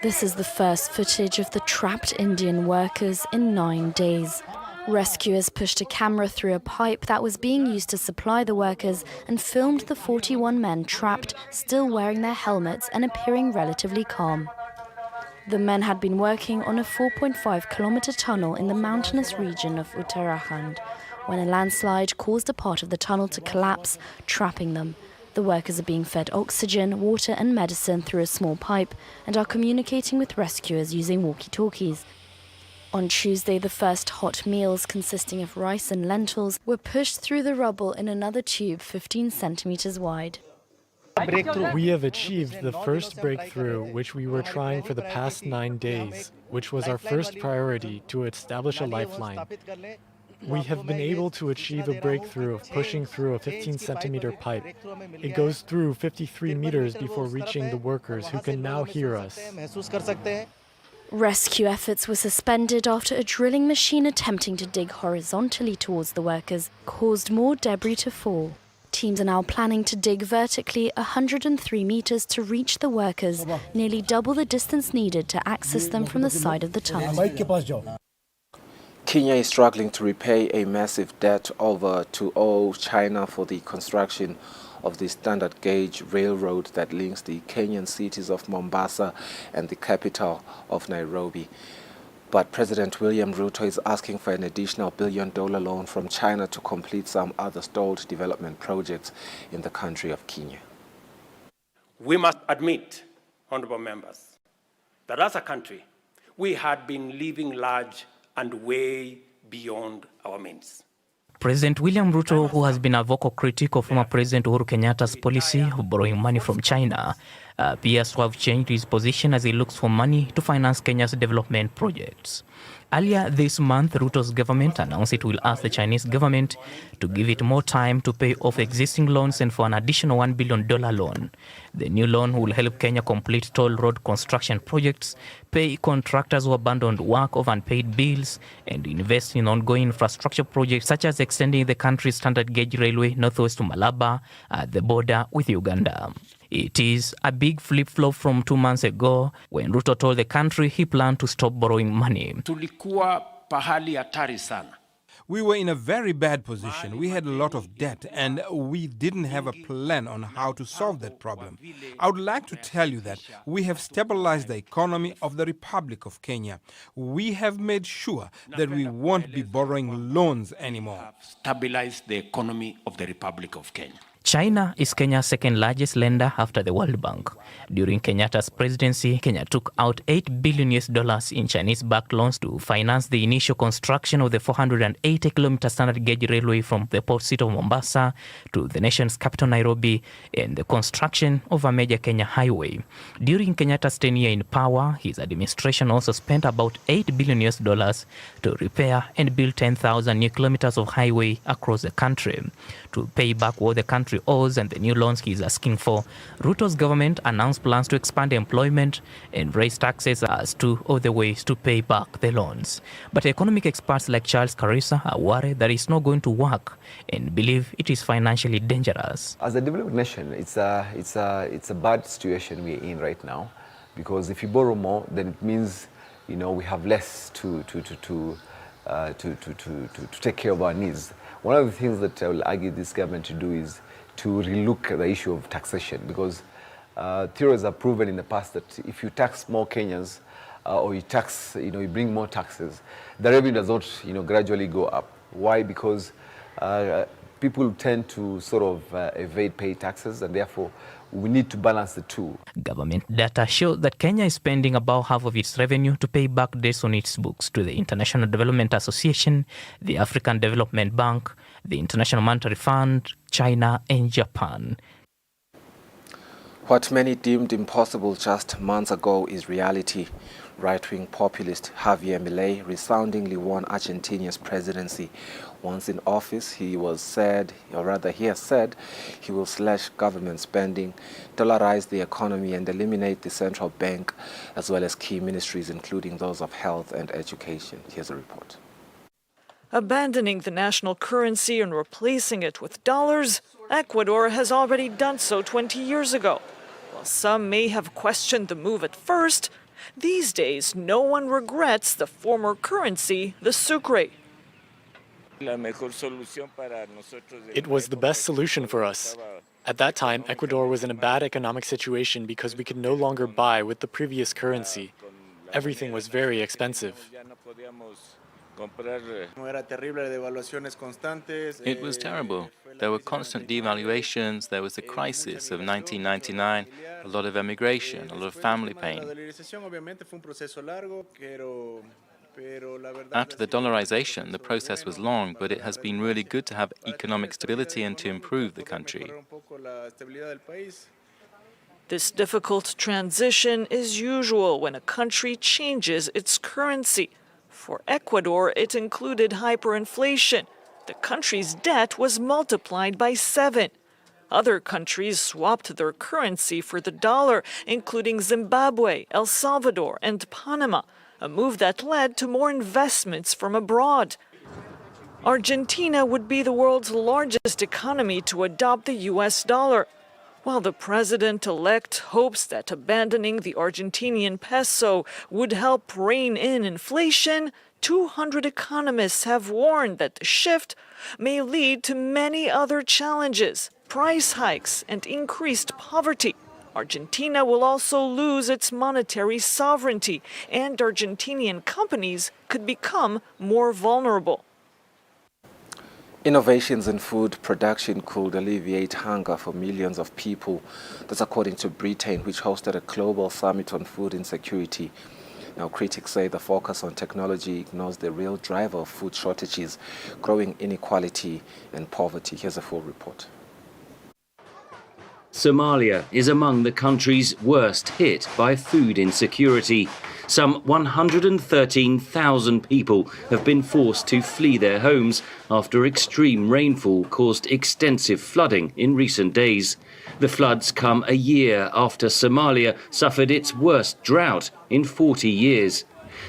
This is the first footage of the trapped Indian workers in 9 days. Rescuers pushed a camera through a pipe that was being used to supply the workers and filmed the 41 men trapped, still wearing their helmets and appearing relatively calm. The men had been working on a 4.5-kilometer tunnel in the mountainous region of Uttarakhand when a landslide caused a part of the tunnel to collapse, trapping them. The workers are being fed oxygen, water and medicine through a small pipe and are communicating with rescuers using walkie-talkies. On Tuesday, the first hot meals consisting of rice and lentils were pushed through the rubble in another tube 15 centimeters wide. We have achieved the first breakthrough which we were trying for the past 9 days, which was our first priority to establish a lifeline. We have been able to achieve a breakthrough of pushing through a 15-centimeter pipe. It goes through 53 meters before reaching the workers who can now hear us. Rescue efforts were suspended after a drilling machine attempting to dig horizontally towards the workers caused more debris to fall. Teams are now planning to dig vertically 103 meters to reach the workers, nearly double the distance needed to access them from the side of the tunnel. Kenya is struggling to repay a massive debt over to owe China for the construction of the standard gauge railroad that links the Kenyan cities of Mombasa and the capital of Nairobi. But President William Ruto is asking for an additional $1 billion loan from China to complete some other stalled development projects in the country of Kenya. We must admit, honorable members, that as a country, we had been living large and way beyond our means. President William Ruto, who has been a vocal critic of former President Uhuru Kenyatta's policy of borrowing money from China, appears to have changed his position as he looks for money to finance Kenya's development projects. Earlier this month, Ruto's government announced it will ask the Chinese government to give it more time to pay off existing loans and for an additional $1 billion loan. The new loan will help Kenya complete toll road construction projects, pay contractors who abandoned work of unpaid bills, and invest in ongoing infrastructure projects such as extending the country's standard gauge railway northwest to Malaba at the border with Uganda. It is a big flip-flop from 2 months ago when Ruto told the country he planned to stop borrowing money. Tulikuwa pahali hatari sana. We were in a very bad position. We had a lot of debt and we didn't have a plan on how to solve that problem. I would like to tell you that we have stabilized the economy of the Republic of Kenya. We have made sure that we won't be borrowing loans anymore. Stabilize the economy of the Republic of Kenya. China is Kenya's second largest lender after the World Bank. During Kenyatta's presidency, Kenya took out $8 billion in Chinese-backed loans to finance the initial construction of the 480-kilometer standard gauge railway from the port city of Mombasa to the nation's capital, Nairobi, and the construction of a major Kenya highway. During Kenyatta's tenure in power, his administration also spent about $8 billion to repair and build 10,000 new kilometers of highway across the country. To pay back what the country owes and the new loans he is asking for, Ruto's government announced plans to expand employment and raise taxes as two of the ways to pay back the loans. But economic experts like Charles Karisa are worried that it's not going to work and believe it is financially dangerous. As a developed nation, it's a bad situation we're in right now, because if you borrow more, then it means we have less to take care of our needs. One of the things that I will argue this government to do is to relook at the issue of taxation, because theories have proven in the past that if you tax more Kenyans or you bring more taxes, the revenue does not gradually go up. Why? Because people tend to sort of evade pay taxes, and therefore we need to balance the two. Government data show that Kenya is spending about half of its revenue to pay back debts on its books to the International Development Association, the African Development Bank, the International Monetary Fund, China, and Japan. What many deemed impossible just months ago is reality. Right-wing populist Javier Milei resoundingly won Argentina's presidency. Once in office, he has said he will slash government spending, dollarize the economy, and eliminate the central bank, as well as key ministries, including those of health and education. Here's a report. Abandoning the national currency and replacing it with dollars, Ecuador has already done so 20 years ago. While some may have questioned the move at first, these days no one regrets the former currency, the sucre. It was the best solution for us. At that time, Ecuador was in a bad economic situation because we could no longer buy with the previous currency. Everything was very expensive. It was terrible. There were constant devaluations, there was the crisis of 1999, a lot of emigration, a lot of family pain. After the dollarization, the process was long, but it has been really good to have economic stability and to improve the country. This difficult transition is usual when a country changes its currency. For Ecuador, it included hyperinflation. The country's debt was multiplied by 7. Other countries swapped their currency for the dollar, including Zimbabwe, El Salvador, and Panama, a move that led to more investments from abroad. Argentina would be the world's largest economy to adopt the US dollar. While the president-elect hopes that abandoning the Argentinian peso would help rein in inflation, 200 economists have warned that the shift may lead to many other challenges, price hikes, and increased poverty. Argentina will also lose its monetary sovereignty, and Argentinian companies could become more vulnerable. Innovations in food production could alleviate hunger for millions of people. That's according to Britain, which hosted a global summit on food insecurity. Now, critics say the focus on technology ignores the real driver of food shortages, growing inequality and poverty. Here's a full report. Somalia is among the countries worst hit by food insecurity. Some 113,000 people have been forced to flee their homes after extreme rainfall caused extensive flooding in recent days. The floods come a year after Somalia suffered its worst drought in 40 years.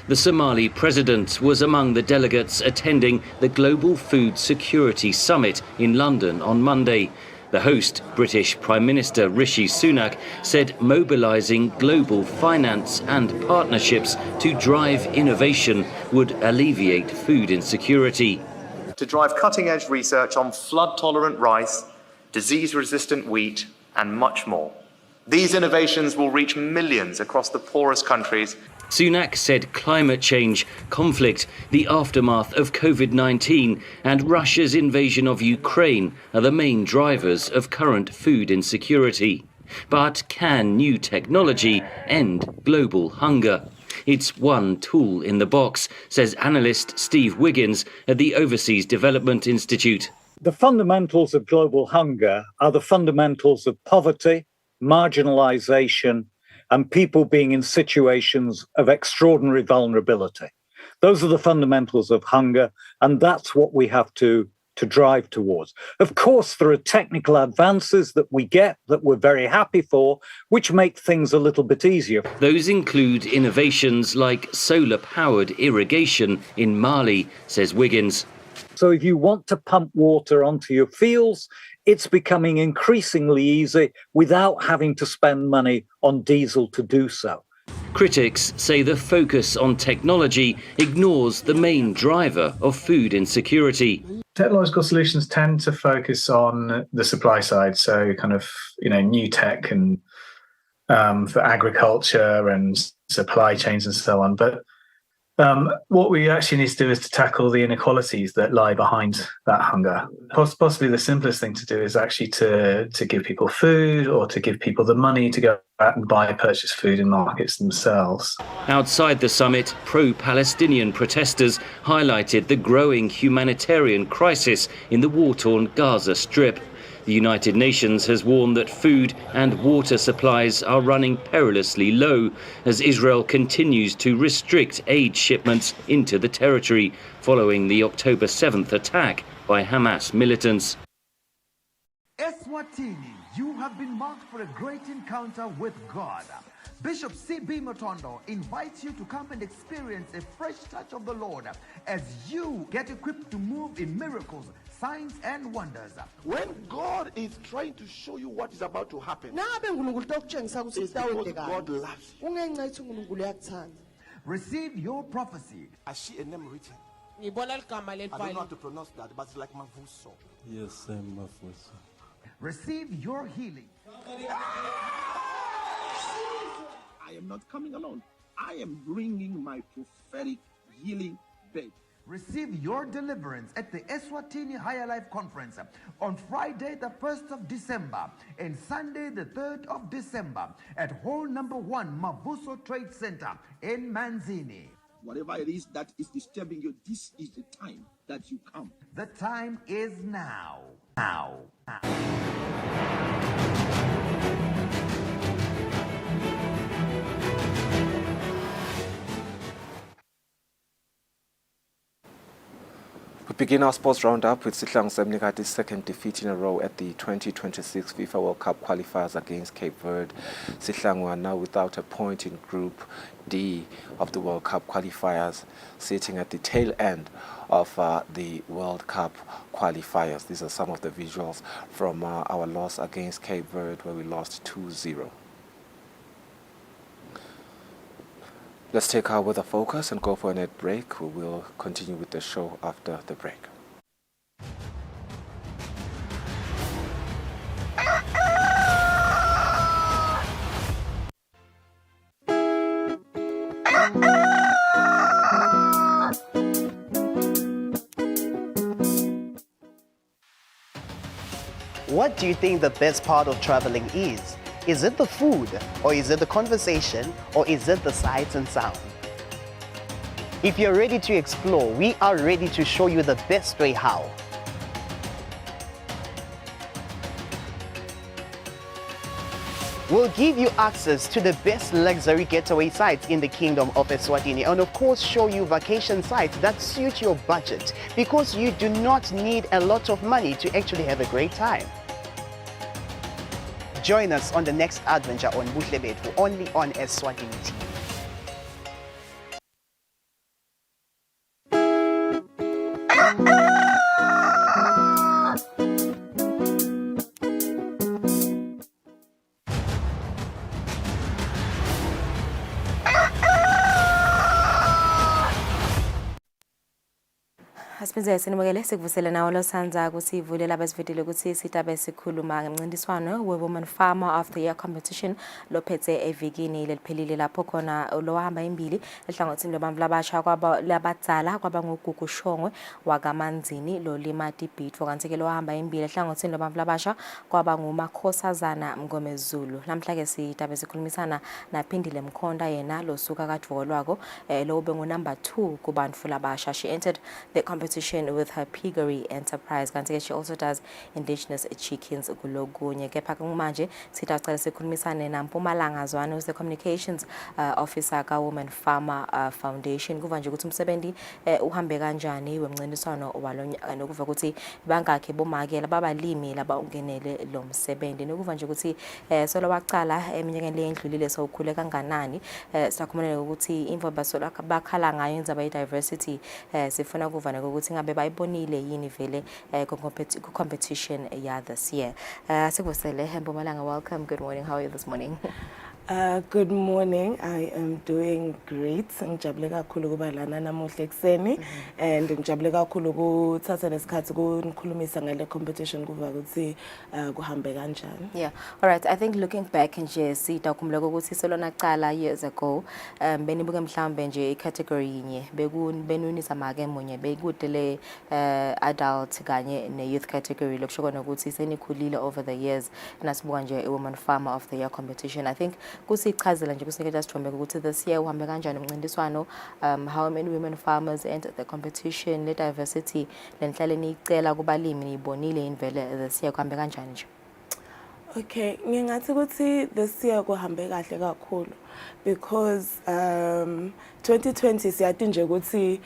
The Somali president was among the delegates attending the Global Food Security Summit in London on Monday. The host, British Prime Minister Rishi Sunak, said mobilising global finance and partnerships to drive innovation would alleviate food insecurity. To drive cutting-edge research on flood-tolerant rice, disease-resistant wheat, and much more. These innovations will reach millions across the poorest countries. Sunak said climate change, conflict, the aftermath of COVID-19 and Russia's invasion of Ukraine are the main drivers of current food insecurity. But can new technology end global hunger? It's one tool in the box, says analyst Steve Wiggins at the Overseas Development Institute. The fundamentals of global hunger are the fundamentals of poverty, marginalisation, and people being in situations of extraordinary vulnerability. Those are the fundamentals of hunger, and that's what we have to drive towards. Of course, there are technical advances that we get that we're very happy for, which make things a little bit easier. Those include innovations like solar-powered irrigation in Mali, says Wiggins. So if you want to pump water onto your fields, it's becoming increasingly easy without having to spend money on diesel to do so. Critics say the focus on technology ignores the main driver of food insecurity. Technological solutions tend to focus on the supply side, so kind of, new tech and for agriculture and supply chains and so on. But what we actually need to do is to tackle the inequalities that lie behind that hunger. Possibly the simplest thing to do is actually to give people food or to give people the money to go out and purchase food in markets themselves. Outside the summit, pro-Palestinian protesters highlighted the growing humanitarian crisis in the war-torn Gaza Strip. The United Nations has warned that food and water supplies are running perilously low as Israel continues to restrict aid shipments into the territory following the October 7th attack by Hamas militants. Eswatini, you have been marked for a great encounter with God. Bishop C.B. Matondo invites you to come and experience a fresh touch of the Lord as you get equipped to move in miracles, signs and wonders. When God is trying to show you what is about to happen, it's because God loves you. Receive your prophecy. I see a name written. I don't know how to pronounce that, but it's like Mavuso. Yes, I'm Mavuso. Receive your healing. I am not coming alone. I am bringing my prophetic healing bed. Receive your deliverance at the Eswatini Higher Life Conference on Friday the 1st of December and Sunday the 3rd of December at Hall number 1 Mavuso Trade Center in Manzini. Whatever it is that is disturbing you, this is the time that you come. The time is now. Now. We begin our sports roundup with Sihlang Semnikati's second defeat in a row at the 2026 FIFA World Cup qualifiers against Cape Verde. Sihlang are now without a point in Group D of the World Cup qualifiers, sitting at the tail end of the World Cup qualifiers. These are some of the visuals from our loss against Cape Verde, where we lost 2-0. Let's take our weather focus and go for a net break. We will continue with the show after the break. What do you think the best part of traveling is? Is it the food, or is it the conversation, or is it the sights and sound? If you're ready to explore, we are ready to show you the best way how. We'll give you access to the best luxury getaway sites in the Kingdom of Eswatini, and of course show you vacation sites that suit your budget, because you do not need a lot of money to actually have a great time. Join us on the next adventure on Buhle Bethu, only on Eswatini TV. Asiphindze sinibukele sikuvusele nawo lo sanza ukuthi ivulela abasivedile ukuthi sitabe sikhuluma ngemncintiswano we-Woman Farmer of the Year competition lophethe evikini leliphelile lapho khona lo hamba imbili ehlangothini lobantu labasha kwaba labadzala kwaba nguGugu Shongwe wakaManzini lo Limati Beat kanti ke lo hamba imbili ehlangothini lobantu labasha kwaba nguMakhosazana Mngomezulu. Namhla ke sitabe sikhulumisana naPhindile Mkhonda yena lo suka kaDvolwako lo ube number 2 kubantu labasha. She entered the competition with her piggery enterprise kanti she also does indigenous chickens kulokunye. Kepha manje sitacela sikhulumisane naMpumalanga Zwane, who's the communications officer ka Woman Farmer Foundation. Kuva nje ukuthi umsebenzi uhambe kanjani wemncintiswano walonyaka nokuva ukuthi bangakhe bomake lababalimi laba ungenele lo msebenzi nokuva nje ukuthi solo waqala eminyakeni leyendlulile sokhule kanganani. Siyakhuluma ukuthi imvo basola bakhala ngayo indzaba ye diversity sifuna kuva ukuthi ngabe bayibonile yini vele ku competition ya this year. Sikuvusele Mpumalanga, welcome. Good morning. How are you this morning? Good morning. I am doing great. Ngijabule kakhulu kuba lana namuhla ekseni and ngijabule kakhulu ukuthatha lesikhathi ukunikhulumisa ngale competition kuva ukuthi kuhambe kanjani. Yeah. All right. I think looking back nje sitakumbuka ukuthi selona qala years ago benibuke mhlambe nje icategory yinye benunisa make munye bekudele adult kanye ne youth category lokusho kona ukuthi senikhulile over the years nasibuka nje Woman Farmer of the Year competition. I think kusichazela nje kusinikeza sithombe ukuthi this year uhambe kanjani umncintiswano, how many women farmers entered the competition, le diversity lenhlale niyicela kubalimi niyibonile invele this year kuhambe kanjani nje? Okay, ngingathi ukuthi this year kuhambe kahle kakhulu because 2020 siyathi nje ukuthi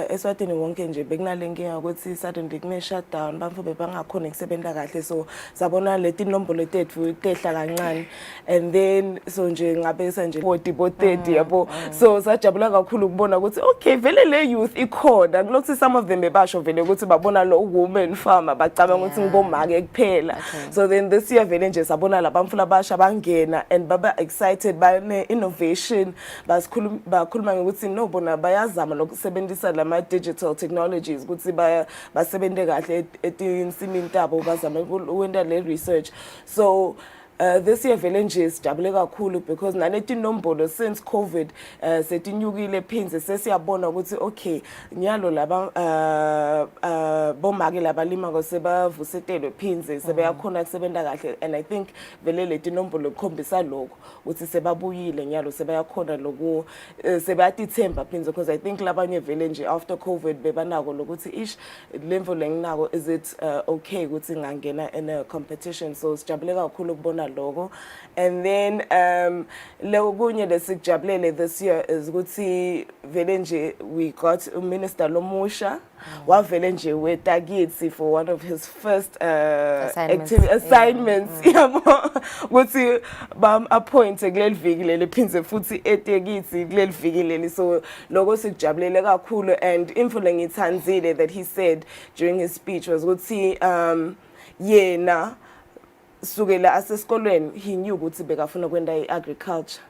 Eswatini wonke nje bekunalenkinga ukuthi suddenly kune shutdown bamfu bebangakhona ukusebenza kahle, so sabona leti nombolo tethu tehla kancane and then so nje ngabesa nje 40 yabo, so sajabula kakhulu ukubona ukuthi okay vele le youth ikhona kulokuthi some of them bebasho vele ukuthi babona lo woman farmer bacabanga ukuthi ngibomake kuphela. So then this year vele nje sabona labamfu labasha bangena and baba excited by innovation, bakhuluma ukuthi no bona bayazama nokusebenzisa lama digital technologies ukuthi basebenzele kahle etinsimini tabo bazama ukwenza le research. So this year vele nje sijabule kakhulu because naleti nombolo since COVID setinyukile phinze sesiyabona ukuthi okay nyalo laba bomake labalima kosebavusetelwe phinze sebeyakhona kusebenza kahle, and I think vele leti nombolo ikhombisa lokho ukuthi sebabuyile nyalo sebayakhona lokho sebayatithemba phinze, because I think labanye vele nje after COVID bebanako lokuthi ish lemvo lenginako is it okay ukuthi ngangena in a competition. So sijabule kakhulu ukubona logo. And then lokunye lesikujabulele this year is ukuthi vele nje we got Minister Lomusha wavele nje wetakitsi for one of his first assignments yabo ukuthi bam appoint kuleli viki leli phinze futhi etekitsi kuleli viki leli, so lokho sikujabulele kakhulu. And imfule ngithanzile that he said during his speech was ukuthi yena sukela asesikolweni he knew ukuthi bekafuna kwenda iagriculture,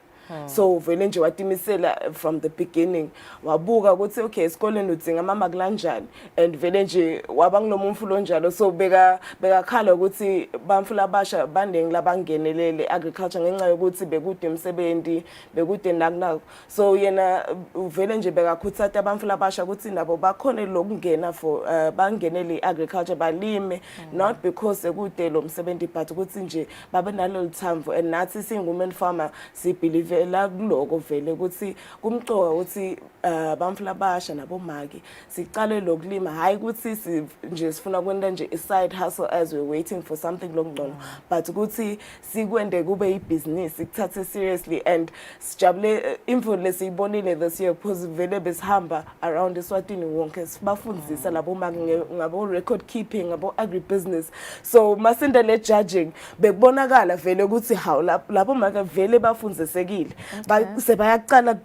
So vele nje watimisela from the beginning wabuka ukuthi okay esikoleni udzinga amama kanjani and vele nje waba ngilomumfulo njalo so bekakhala ukuthi bamfula abasha baningi labangenelele agriculture ngenxa yokuthi bekude umsebenzi bekude nakunako so yena vele nje bekakhuthatha abamfula abasha ukuthi nabo bakhona lokungena for bangenele agriculture balime not because ekude lo msebenzi but ukuthi nje babe nalolu thamvo and nathi singumen farmer si believe la kuloko vele ukuthi kumcoka ukuthi bamfula abasha nabomaki sicale lokulima hayi ukuthi nje sifuna kwenda nje a side hustle as we're waiting for something lokungcono but ukuthi sikwende kube ibusiness ikuthathe seriously and sijabule info lesiyibonile this year because vele besihamba around Eswatini wonke sibafundisa labo maki ngabo record keeping ngabo agribusiness so masinde le judging bekubonakala vele ukuthi how labo maki vele bafundisekile sebayaqala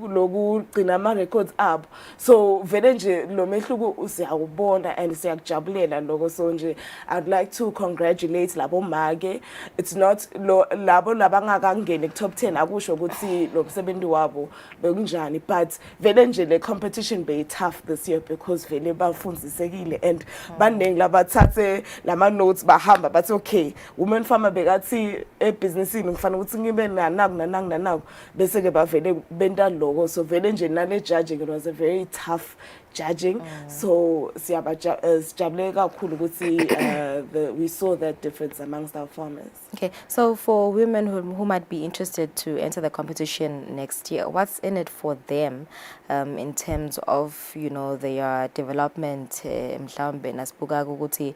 lokugcina ama records abo so vele nje lo mehluko usiyawubona and siyakujabulela lokho so nje I'd like to congratulate labo maki it's not labo labangakangeni ku top 10 akusho ukuthi lo msebenzi wabo bekunjani but vele nje le competition be tough this year because vele bafundisekile and baningi labathathe lama notes bahamba bathi okay women farmer bekathi ebusinessini kufanele ukuthi ngibe naku bese ke bavele benta lokho so vele nje nale judging it was a very tough judging so siyabajabule kakhulu ukuthi we saw that difference amongst our farmers. Okay, so for women who might be interested to enter the competition next year, what's in it for them in terms of their development mhlawumbe nasibuka ukuthi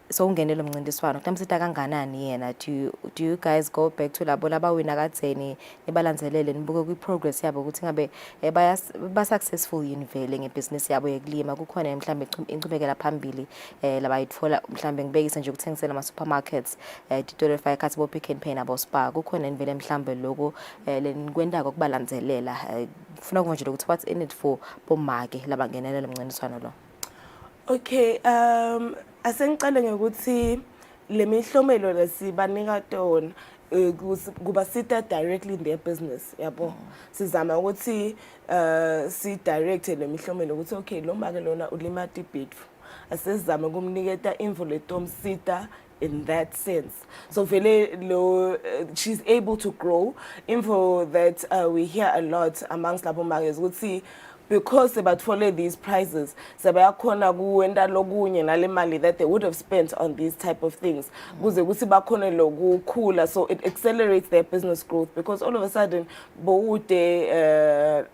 so ungenele umncintiswano kutamsita kanganani yena do you guys go back to labo labawina katheni nibalanzelele nibuke kwi progress yabo ukuthi ngabe ba successful yini vele ngebusiness yabo yekulima kukhona mhlambe incubekela phambili labayitfola mhlambe ngibekise nje ukuthengisela ama supermarkets ditore fire cuts bo Pick n Pay nabo Spar kukhona vele mhlambe lokho lenikwendako kubalanzelela ufuna ukuzwe nje ukuthi what's in it for bomake labangenelela umncintiswano lo. Okay, asengicela ngokuthi lemihlomelo lesibanika tona kuba sita directly in their business yabo sizama ukuthi si direct lemihlomelo ukuthi okay lo make lona ulima beef asizama kumniketa info letomsita in that sense so vele she's able to grow info that we hear a lot amongst labo makers ukuthi because batfole these prizes sebayakhona kuwenda lokunye nale mali that they would have spent on these type of things kuze ukuthi bakhona lokukhula so it accelerates their business growth because all of a sudden bowude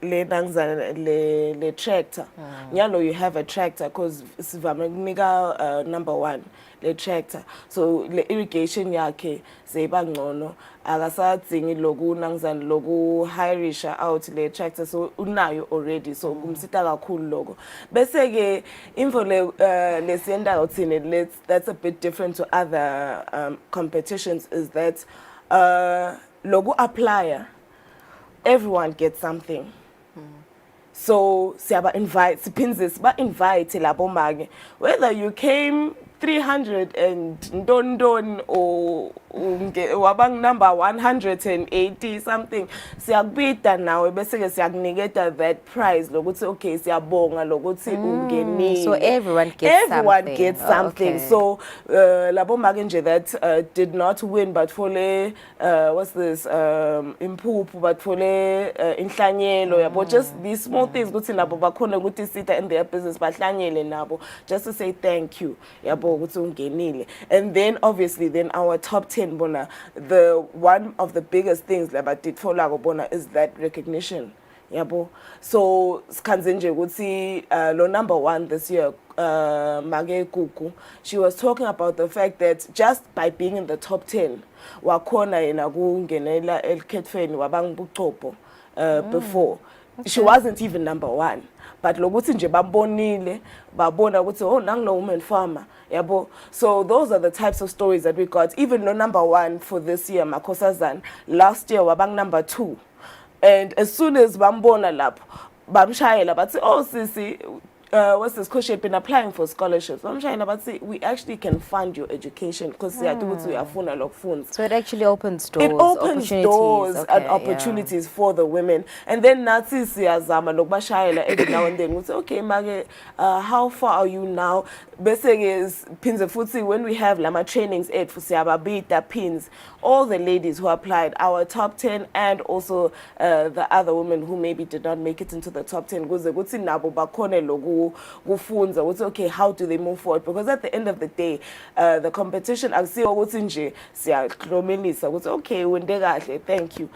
le nangzana le tractor nyalo you have a tractor because sivame kunika number 1 le tractor so le irrigation yakhe seba ngcono akasadzingi lokunangzana loku hirisha out le tractor so unayo already so kumsita kakhulu lokho bese ke info lesiyenda uthini that's a bit different to other competitions is that loku applier everyone gets something so siyaba invite siphinzisa ba invite labo make whether you came 300 and ndondon or wabang number 180 something siyakubida nawe bese ke siyakuniketa that prize lokuthi okay siyabonga lokuthi ungenile so everyone gets something okay. So labo make nje that did not win but for le what's this impuphu but for le inhlanyelo yabo just these small things ukuthi nabo bakhona ukuthi sita in their business bahlanyele nabo just to say thank you yabo ukuthi ungenile and then obviously then our top 10 bona the one of the biggest things that did for lago bona is that recognition yabo so skhanze nje ukuthi lo number 1 this year Mage Kuku she was talking about the fact that just by being in the top 10 wakhona yena kungenela elkhethweni wabangibuchopho before she wasn't even number 1 but lokuthi nje babonile babona ukuthi oh nanglo woman farmer yabo so those are the types of stories that we got even no number 1 for this year Makhosazana last year wabang number 2 and as soon as bambona lapho bamshayela bathi oh sisi what's this? Because she had been applying for scholarships. I'm trying to say we actually can fund your education because we are funds. So it actually opens doors. It opens doors and opportunities for the women. And then Nazi siyazama nokubashayela every now and then. We say, okay, Mage, how far are you now? Basically, is pins of futsi when we have lama trainings for siyababita pins. All the ladies who applied, our top 10 and also the other women who maybe did not make it into the top 10. Okay, how do they move forward? Because at the end of the day, the competition, I've seen what's in J. Okay, when they got it, thank you.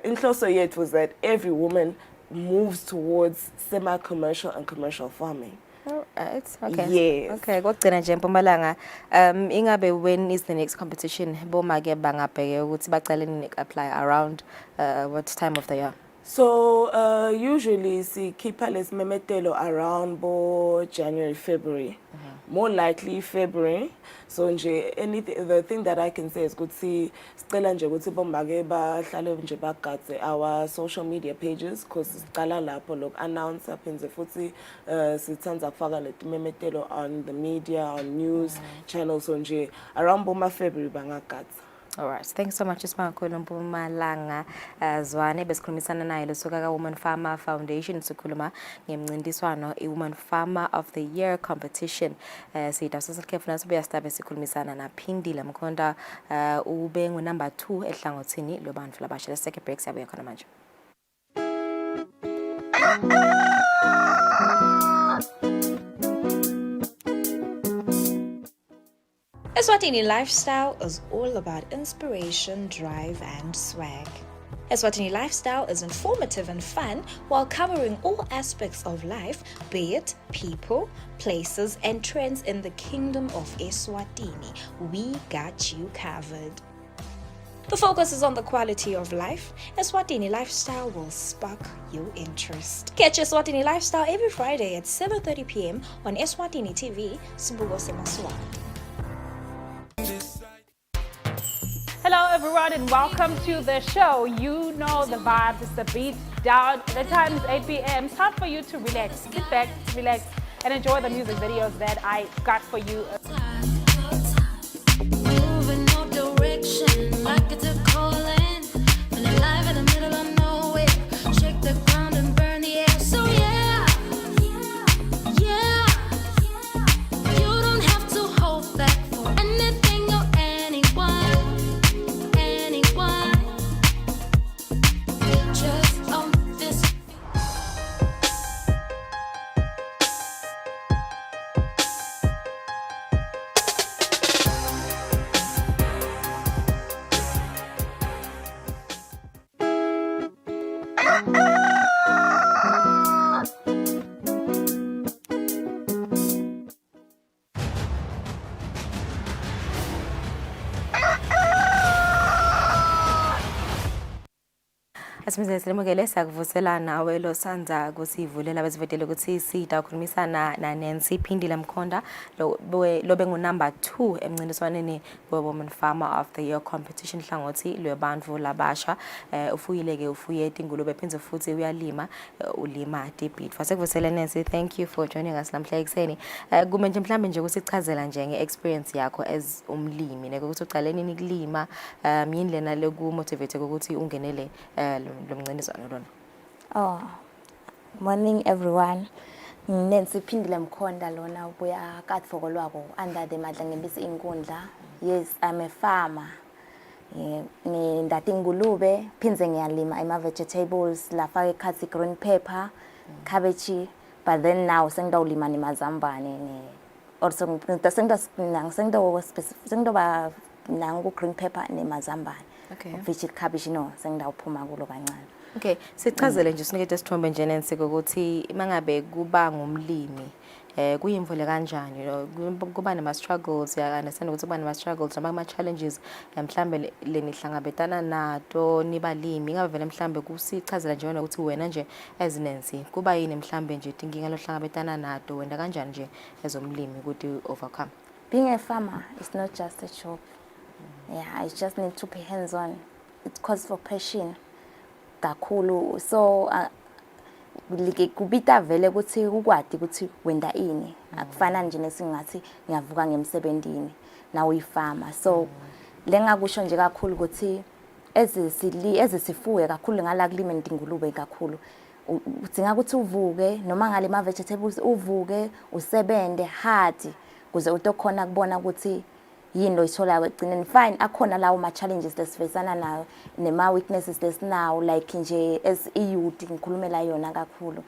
In closer yet was that every woman moves towards semi-commercial and commercial farming. Alright, okay. Yes. Okay, kokugcina nje Mpumalanga, ingabe when is the next competition? Bomake bangabheke ukuthi baqaleni apply around what time of the year? So usually see keep les memetelo around January, February. More likely February. So nje anything, the thing that I can say is good see sicela nje ukuthi bombake bahlale nje bagadze our social media pages because sicala lapho lok announce aphenze futhi sithandza kufaka letimemetelo on the media, on news channels. So nje around February bangagadza. All right, thanks so much Isibankulu Mpumalanga Zwane besikhulumisana naye lesuka ka Woman Farmer Foundation sikhuluma ngemncintiswano i-Woman Farmer of the Year competition. Sida sasikhefuna sibuya sibe sikhulumisana na Phindile Mkhonda ube number 2 ehlangothini lobantu labasha. Let's take a break siyabuya khona manje. Eswatini Lifestyle is all about inspiration, drive, and swag. Eswatini Lifestyle is informative and fun while covering all aspects of life, be it people, places, and trends in the kingdom of Eswatini. We got you covered. The focus is on the quality of life. Eswatini Lifestyle will spark your interest. Catch Eswatini Lifestyle every Friday at 7:30 p.m. on Eswatini TV, Sibugo Semaswati. Hello everyone and welcome to the show. You know the vibes, it's the beat down. The time is 8 p.m. It's time for you to relax. Sit back, relax, and enjoy the music videos that I got for you. Moving no direction, like it's a calling. Feeling alive in the middle of nowhere. Shake the ground and burn the air. So yeah, yeah. You don't have to hold back for anything or anyone. Just own this. Asimizele silemukele siyakuvusela nawe lo sandza kusivulela besivedele ukuthi sida ukhulumisana na Nancy Phindile Mkhonda lo bengu number 2 emncintiswaneni we Woman Farmer of the Year competition hlangothi lwebantu labasha. Ufuyile ufuye tingulube phinze futhi uyalima ulima debit. Fasekuvusela Nancy, thank you for joining us namhla ekseni. Kume nje mhlambe nje kusichazela nje ngeexperience yakho as umlimi ukuthi uqaleni nikulima yini lena leku motivate ukuthi ungenele Oh, morning everyone. Nancy Phindile Mkhonda lona ubuya katfokolwako under the Madlangembisi Inkundla. Yes, I'm a farmer. Ngindata ingulube, phinze ngiyalima ama vegetables, lafaka ekhathi green pepper, cabbage, but then now sengidawulima nemazambane also sengidaba nangu green pepper nemazambane. Okay. Which cabbage no sengidawuphuma kulo kancane. Okay, sichazele nje sinikete isithombe nje Nancy ukuthi mangabe kuba ngumlimi kuyimvule kanjani kuba nama struggles ya understand ukuthi kuba nama struggles nama challenges mhlambe lenihlangabetana nato nibalimi ngavele mhlambe kusichazela nje wena ukuthi wena nje as Nancy kuba yini mhlambe nje inkinga lohlangabetana nato wenda kanjani nje ezomlimi ukuthi overcome. Being a farmer is not just a job. Yeah, I just need to be hands-on. It calls for passion. Kakulu. So kubita vele ukuthi ukwadi ukuthi wenda ini akufana nje nesingathi ngiyavuka ngemsebenzini nawe uyifama so lengakusho nje kakhulu ukuthi ezisifuye kakhulu ngala kulima indingulube kakhulu udinga ukuthi uvuke noma ngale ma vegetables uvuke usebende hard kuze utokhona kubona ukuthi yini oyitholayo egcineni fine akhona lawo ma challenges lesifesana nayo nema weaknesses lesinawo like nje as youth ngikhulumela yona kakhulu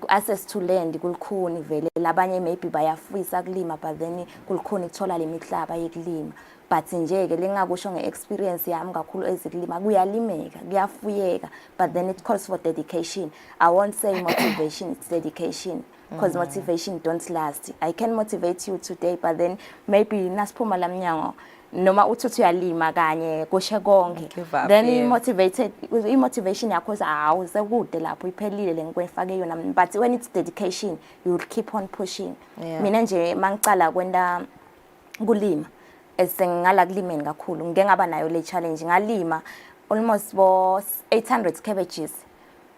access to land kulikhuni vele labanye maybe bayafisa kulima but then kulikhuni ukuthola lemihlaba yekulima but nje ke lengakusho ngeexperience yami kakhulu ezikulima kuyalimeka kuyafuyeka but then it calls for dedication. I won't say motivation, it's dedication. Because motivation don't last. I can motivate you today, but then maybe nasiphuma lamnyango noma uthi uyalima kanye kushe konke then i-motivation yakho sekude lapho iphelile lengikwefake yona but when it's dedication you will keep on pushing. Mina nje mangicala kwenda kulima esengala kulimeni kakhulu ngeke ngaba nayo le challenge ngalima almost 800 cabbages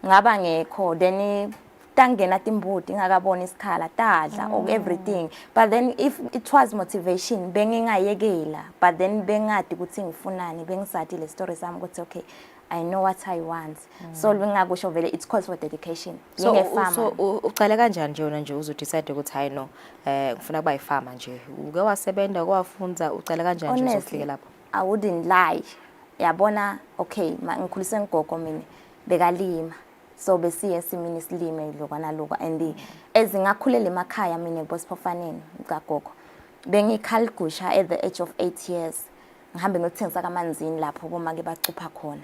ngaba ngekho then tangena timbudi ngakabona isikhala tadla or everything but then if it was motivation bengingayekela but then bengadi ukuthi ngifunani bengisathi le story sami ukuthi okay I know what I want so bengakusho vele it's cause for dedication ngingefama so ucala kanjani nje wena nje uzo decide ukuthi hayi no ngifuna kuba ifama nje uke wasebenza kwafunza ucala kanjani nje uzofika lapho I wouldn't lie yabona okay ngikhulise ngogogo mina bekalima so besiye esimini silime lokwana lokho and ezingakhulela emakhaya mina eBosiphofaneni kagogo bengikhalgusha at the age of 8 years ngihambe ngokuthengisa kamanzini lapho boma ke bacupha khona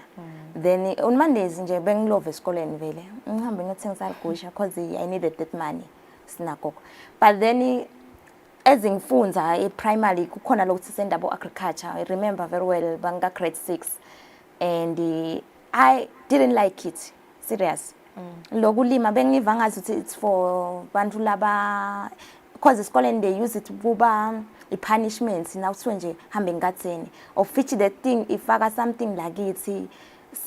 then on Mondays nje bengilove esikoleni vele ngihambe ngokuthengisa igusha because I needed that money sinagogo but then ezingifunza e-primary kukhona lokuthi sendabo agriculture I remember very well banga grade 6 and I didn't like it serious lokulima bengiva ngazi ukuthi it's for bantu laba because esikoleni they use it kuba i-punishment now kuthiwe nje hambe ngatheni of which the thing ifaka something like it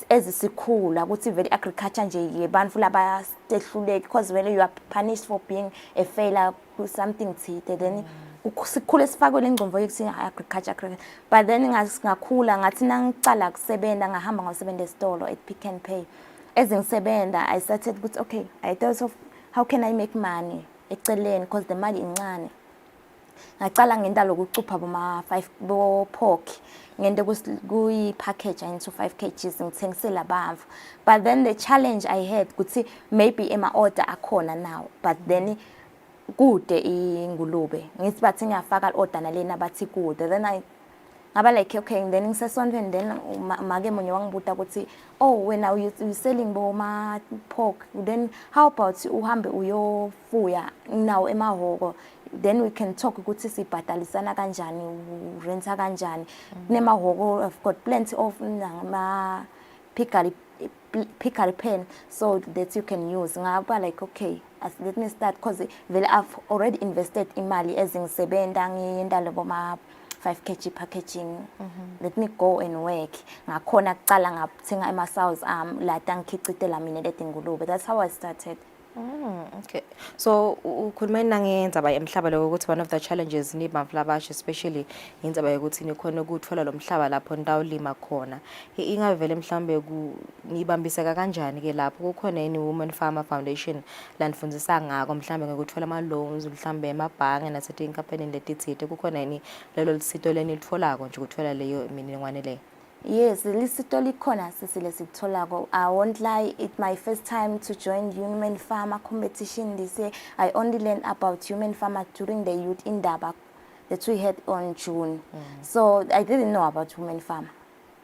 ezisikhula ukuthi vele agriculture nje yebantu laba stehluleke because vele you are punished for being a failure to something thite then ukusikhule sifakwe lengcomvo yokuthi agriculture but then ngakhula ngathi nangicala kusebenza ngahamba ngosebenza esitolo at Pick n Pay ezingisebenza I started ukuthi okay I thought of how can I make money eceleni because the money incane ngacala ngenta lokucupha boma 5 bo pork ngende kuyi package into 5 kgs ngithengisela bamvu but then the challenge I had ukuthi maybe ema order akhona now but then kude ingulube ngithi bathi ngiyafaka order nalena bathi kude then I ngaba like okay then ngisesondweni then make munye wangibuta ukuthi oh when now you selling boma pork then how about uhambe uyofuya now emahoko then we can talk ukuthi sibhadalisana kanjani renta kanjani nemahoko I've got plenty of ma pickle pen so that you can use ngaba like okay let me start because I've already invested imali ezingisebenza ngiyendalo boma 5 kg packaging let me go and work ngakhona kucala ngaphenga ema-sows lata ngikhicitela mina letingulube that's how I started. Okay so ukhuluma nangendzaba yemhlaba lokho ukuthi one of the challenges nibantu labasha especially indzaba yokuthi nikhona ukuthola lo mhlaba lapho ndawulima khona ingavele mhlambe nibambiseka kanjani ke lapho kukhona yini Women Farmer Foundation lanifundisa ngako mhlambe ngokuthola ama loans mhlambe emabhange nasethi inkampani letithite kukhona yini lelo lisito lenilitholako nje ukuthola leyo imininingwane leyo? Yes, lisito likhona sisile sitholako. I won't lie, it's my first time to join Women Farmer competition this year. I only learned about Women Farmer during the youth in Daba that we had on June. So I didn't know about Women Farmer.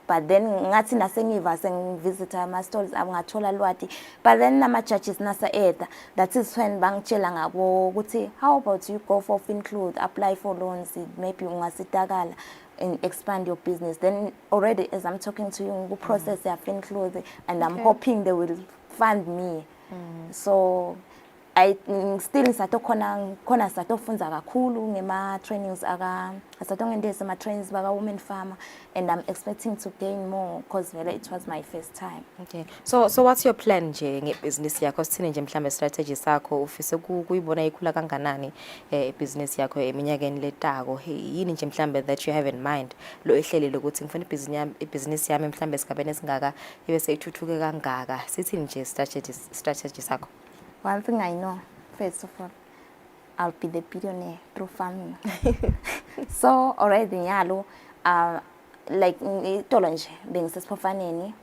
But then ngathi nasengiva sengivisitor ama stalls abangathola lwati but then nama judges nasa etha that is when bangitshela ngabo ukuthi how about you go for FinCloud, apply for loans, maybe ungasitakala and expand your business. Then already as I'm talking to you, process their FinCloud and I'm hoping they will fund me. So still khona satofunza kakhulu ngema trainings satongentesa ama trainings baka women farmer, and I'm expecting to gain more because it was my first time. Okay, so what's your plan nje ngebusiness yakho? Sithini nje mhlambe strategy sakho ufise kuyibona ikhula kanganani business yakho eminyakeni letako? Yini nje mhlambe that you have in mind lo ehlelile ukuthi ngifuna ibusiness yami mhlambe esigabeni esingaka ibe seyithuthuke kangaka? Sithini nje strategy sakho? One thing I know, first of all, I'll be the billionaire through farming. So already nyalo like itolo nje bengisesipofaneni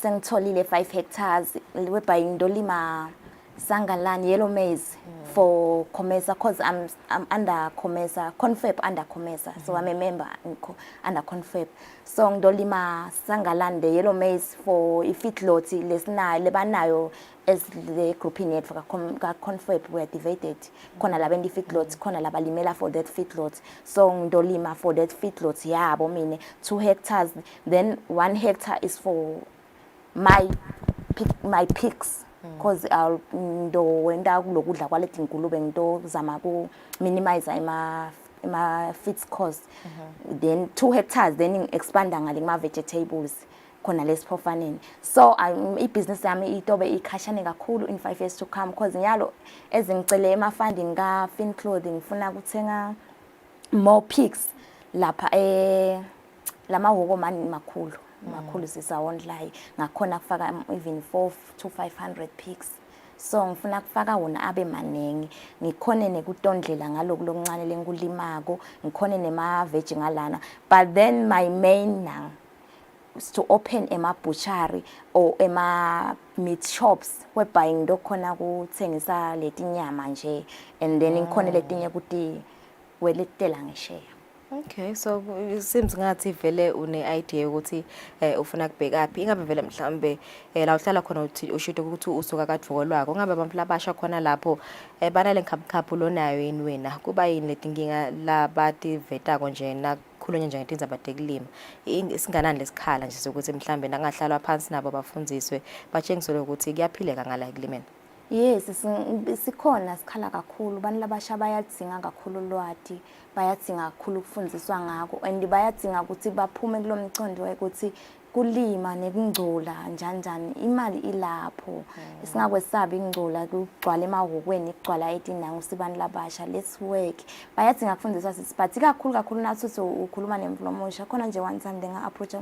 sengitholile 5 hectares whereby ngidolima sangalan yellow maize for Comesa, cause I'm under Comesa, Confab under Comesa, so I'm a member under Confab. So ngidolima sangalan the yellow maize for ifeedlot lebanayo as the group in for Confab were divided. Kona labendi feedlots, kona labalimela for that feedlot. So ngidolima for that feedlot yabo mine 2 hectares, then 1 hectare is for my pigs. Because ndo wenda kulokudla kwalethi ngulube ngito zama ku minimize ima feeds cost. Then 2 hectares then expanda ngale ma vegetables khona lesiphofaneni. So business yami itobe ikhashane kakhulu in 5 years to come, because nyalo ezingicele ema funding ka Fin Clothing ngifuna ukuthenga more pigs lapha lama hoko mani makhulu. Makhulu sisawondlayi ngakhona kufaka even 4 to 500 pigs. So ngifuna kufaka wona abe manengi, ngikhone nekutondlela ngaloko lokuncane lenkulimako, ngikhone nema veg ngalana. But then my main now is to open ema butchery or ema meat shops whereby ngidokhona kuthengisa leti nyama nje, and then ngikhone letinye kuti weletela ngishare. Okay, so it seems ngathi vele une idea ukuthi ufuna kubheka phi. Ingabe vele mhlambe la uhlala khona uthi ushuto ukuthi usuka kaDvoko lwakho, ngabe abantu labasha khona lapho banale nkhaphu lonayo yini wena? Kuba yini letinkinga labati vetako nje nakhulunywa nje ngetinza batekulima? Isinganani lesikhala nje sokuthi mhlambe nangahlalwa phansi nabo bafundziswe batshengiswe ukuthi kuyaphileka ngala ekulimeni? Yes, sikhona sikhala kakhulu, bani labasha bayadzinga kakhulu lwati, bayadzinga kakhulu kufundiswa ngako, and bayadzinga ukuthi baphume kulomcondo ukuthi kulima nekungcola njani imali ilapho. Isingakwesabi ingcola kugcwala emahokweni, kugcwala etinango sibani labasha, let's work. Bayadzinga kufundiswa sisi, but kakhulu nathi ukhuluma nemvlomusha khona nje one time denga approach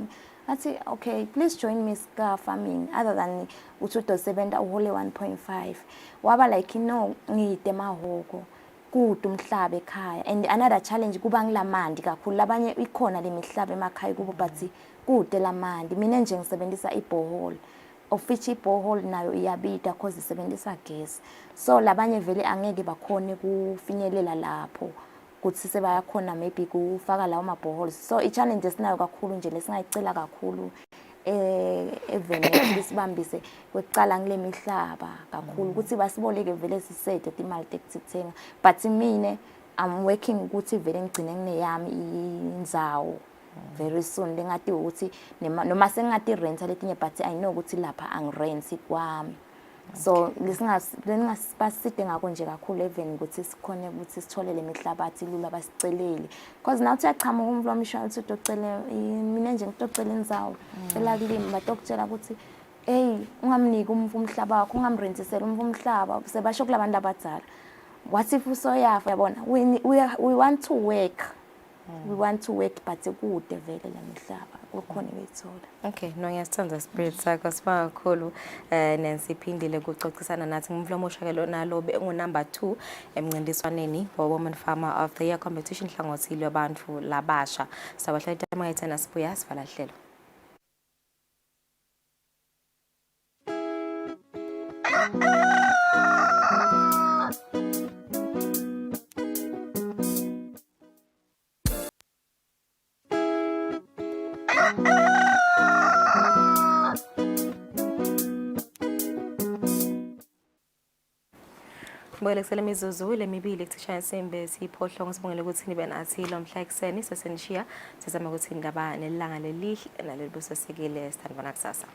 athi okay, please join me ska farming other than uthi sebenza uhole 1.5. Waba like no ngide mahoko kude umhlaba ekhaya, and another challenge kuba ngilamandi kakhulu, labanye ikhona lemihlaba emakhaya kubo but kude lamandi. Mina nje ngisebenzisa iborehole, of which iborehole nayo iyabida because isebenzisa gas. So labanye vele angeke bakhone kufinyelela lapho kuthi sebayakhona maybe kufaka lawo ma-boreholes. So i-challenges nayo kakhulu nje lesingayicela kakhulu evene sibambise kwecala ngile mihlaba kakhulu ukuthi basiboleke vele sisede imali tekuthenga, but mine I'm working ukuthi vele ngigcine ngineyami indzawo very soon. Lengathi ukuthi noma sengati rent letinye, but I know ukuthi lapha angirent kwami. So lesingasipaside ngako nje kakhulu even ukuthi sikhone ukuthi sithole le mihlabathi lula basiceleli, because now uyachama umvlomisha uthi utocela mina nje ngitocela indzawo cela kulima, batokutshela ukuthi hey ungamniki umhlaba wakho, ungamrentisela umhlaba, sebasho kulabantu abadala. What if usoyafa? Yabona, we want to work. We want to work, but kude vele la mihlaba kukhona bethola. Okay, no ngiyasithanda spirit sakho sibanga kakhulu Nancy Phindile kucocisana nathi ngumvlomosha ke lona lobe engunumber 2 emncintiswaneni for Women Farmer of the Year competition hlangothile yabantu labasha. Sabahlala itama ngayithana sibuya sivala hlelo. Mbele kusele mizuzu lemibili kuthishaya sembe siphohlongo sibongele ukuthi nibe nathi lo mhla ekseni sesenishiya sizama ukuthi ngaba nelanga lelihle nalelibusesekile standbona kusasa.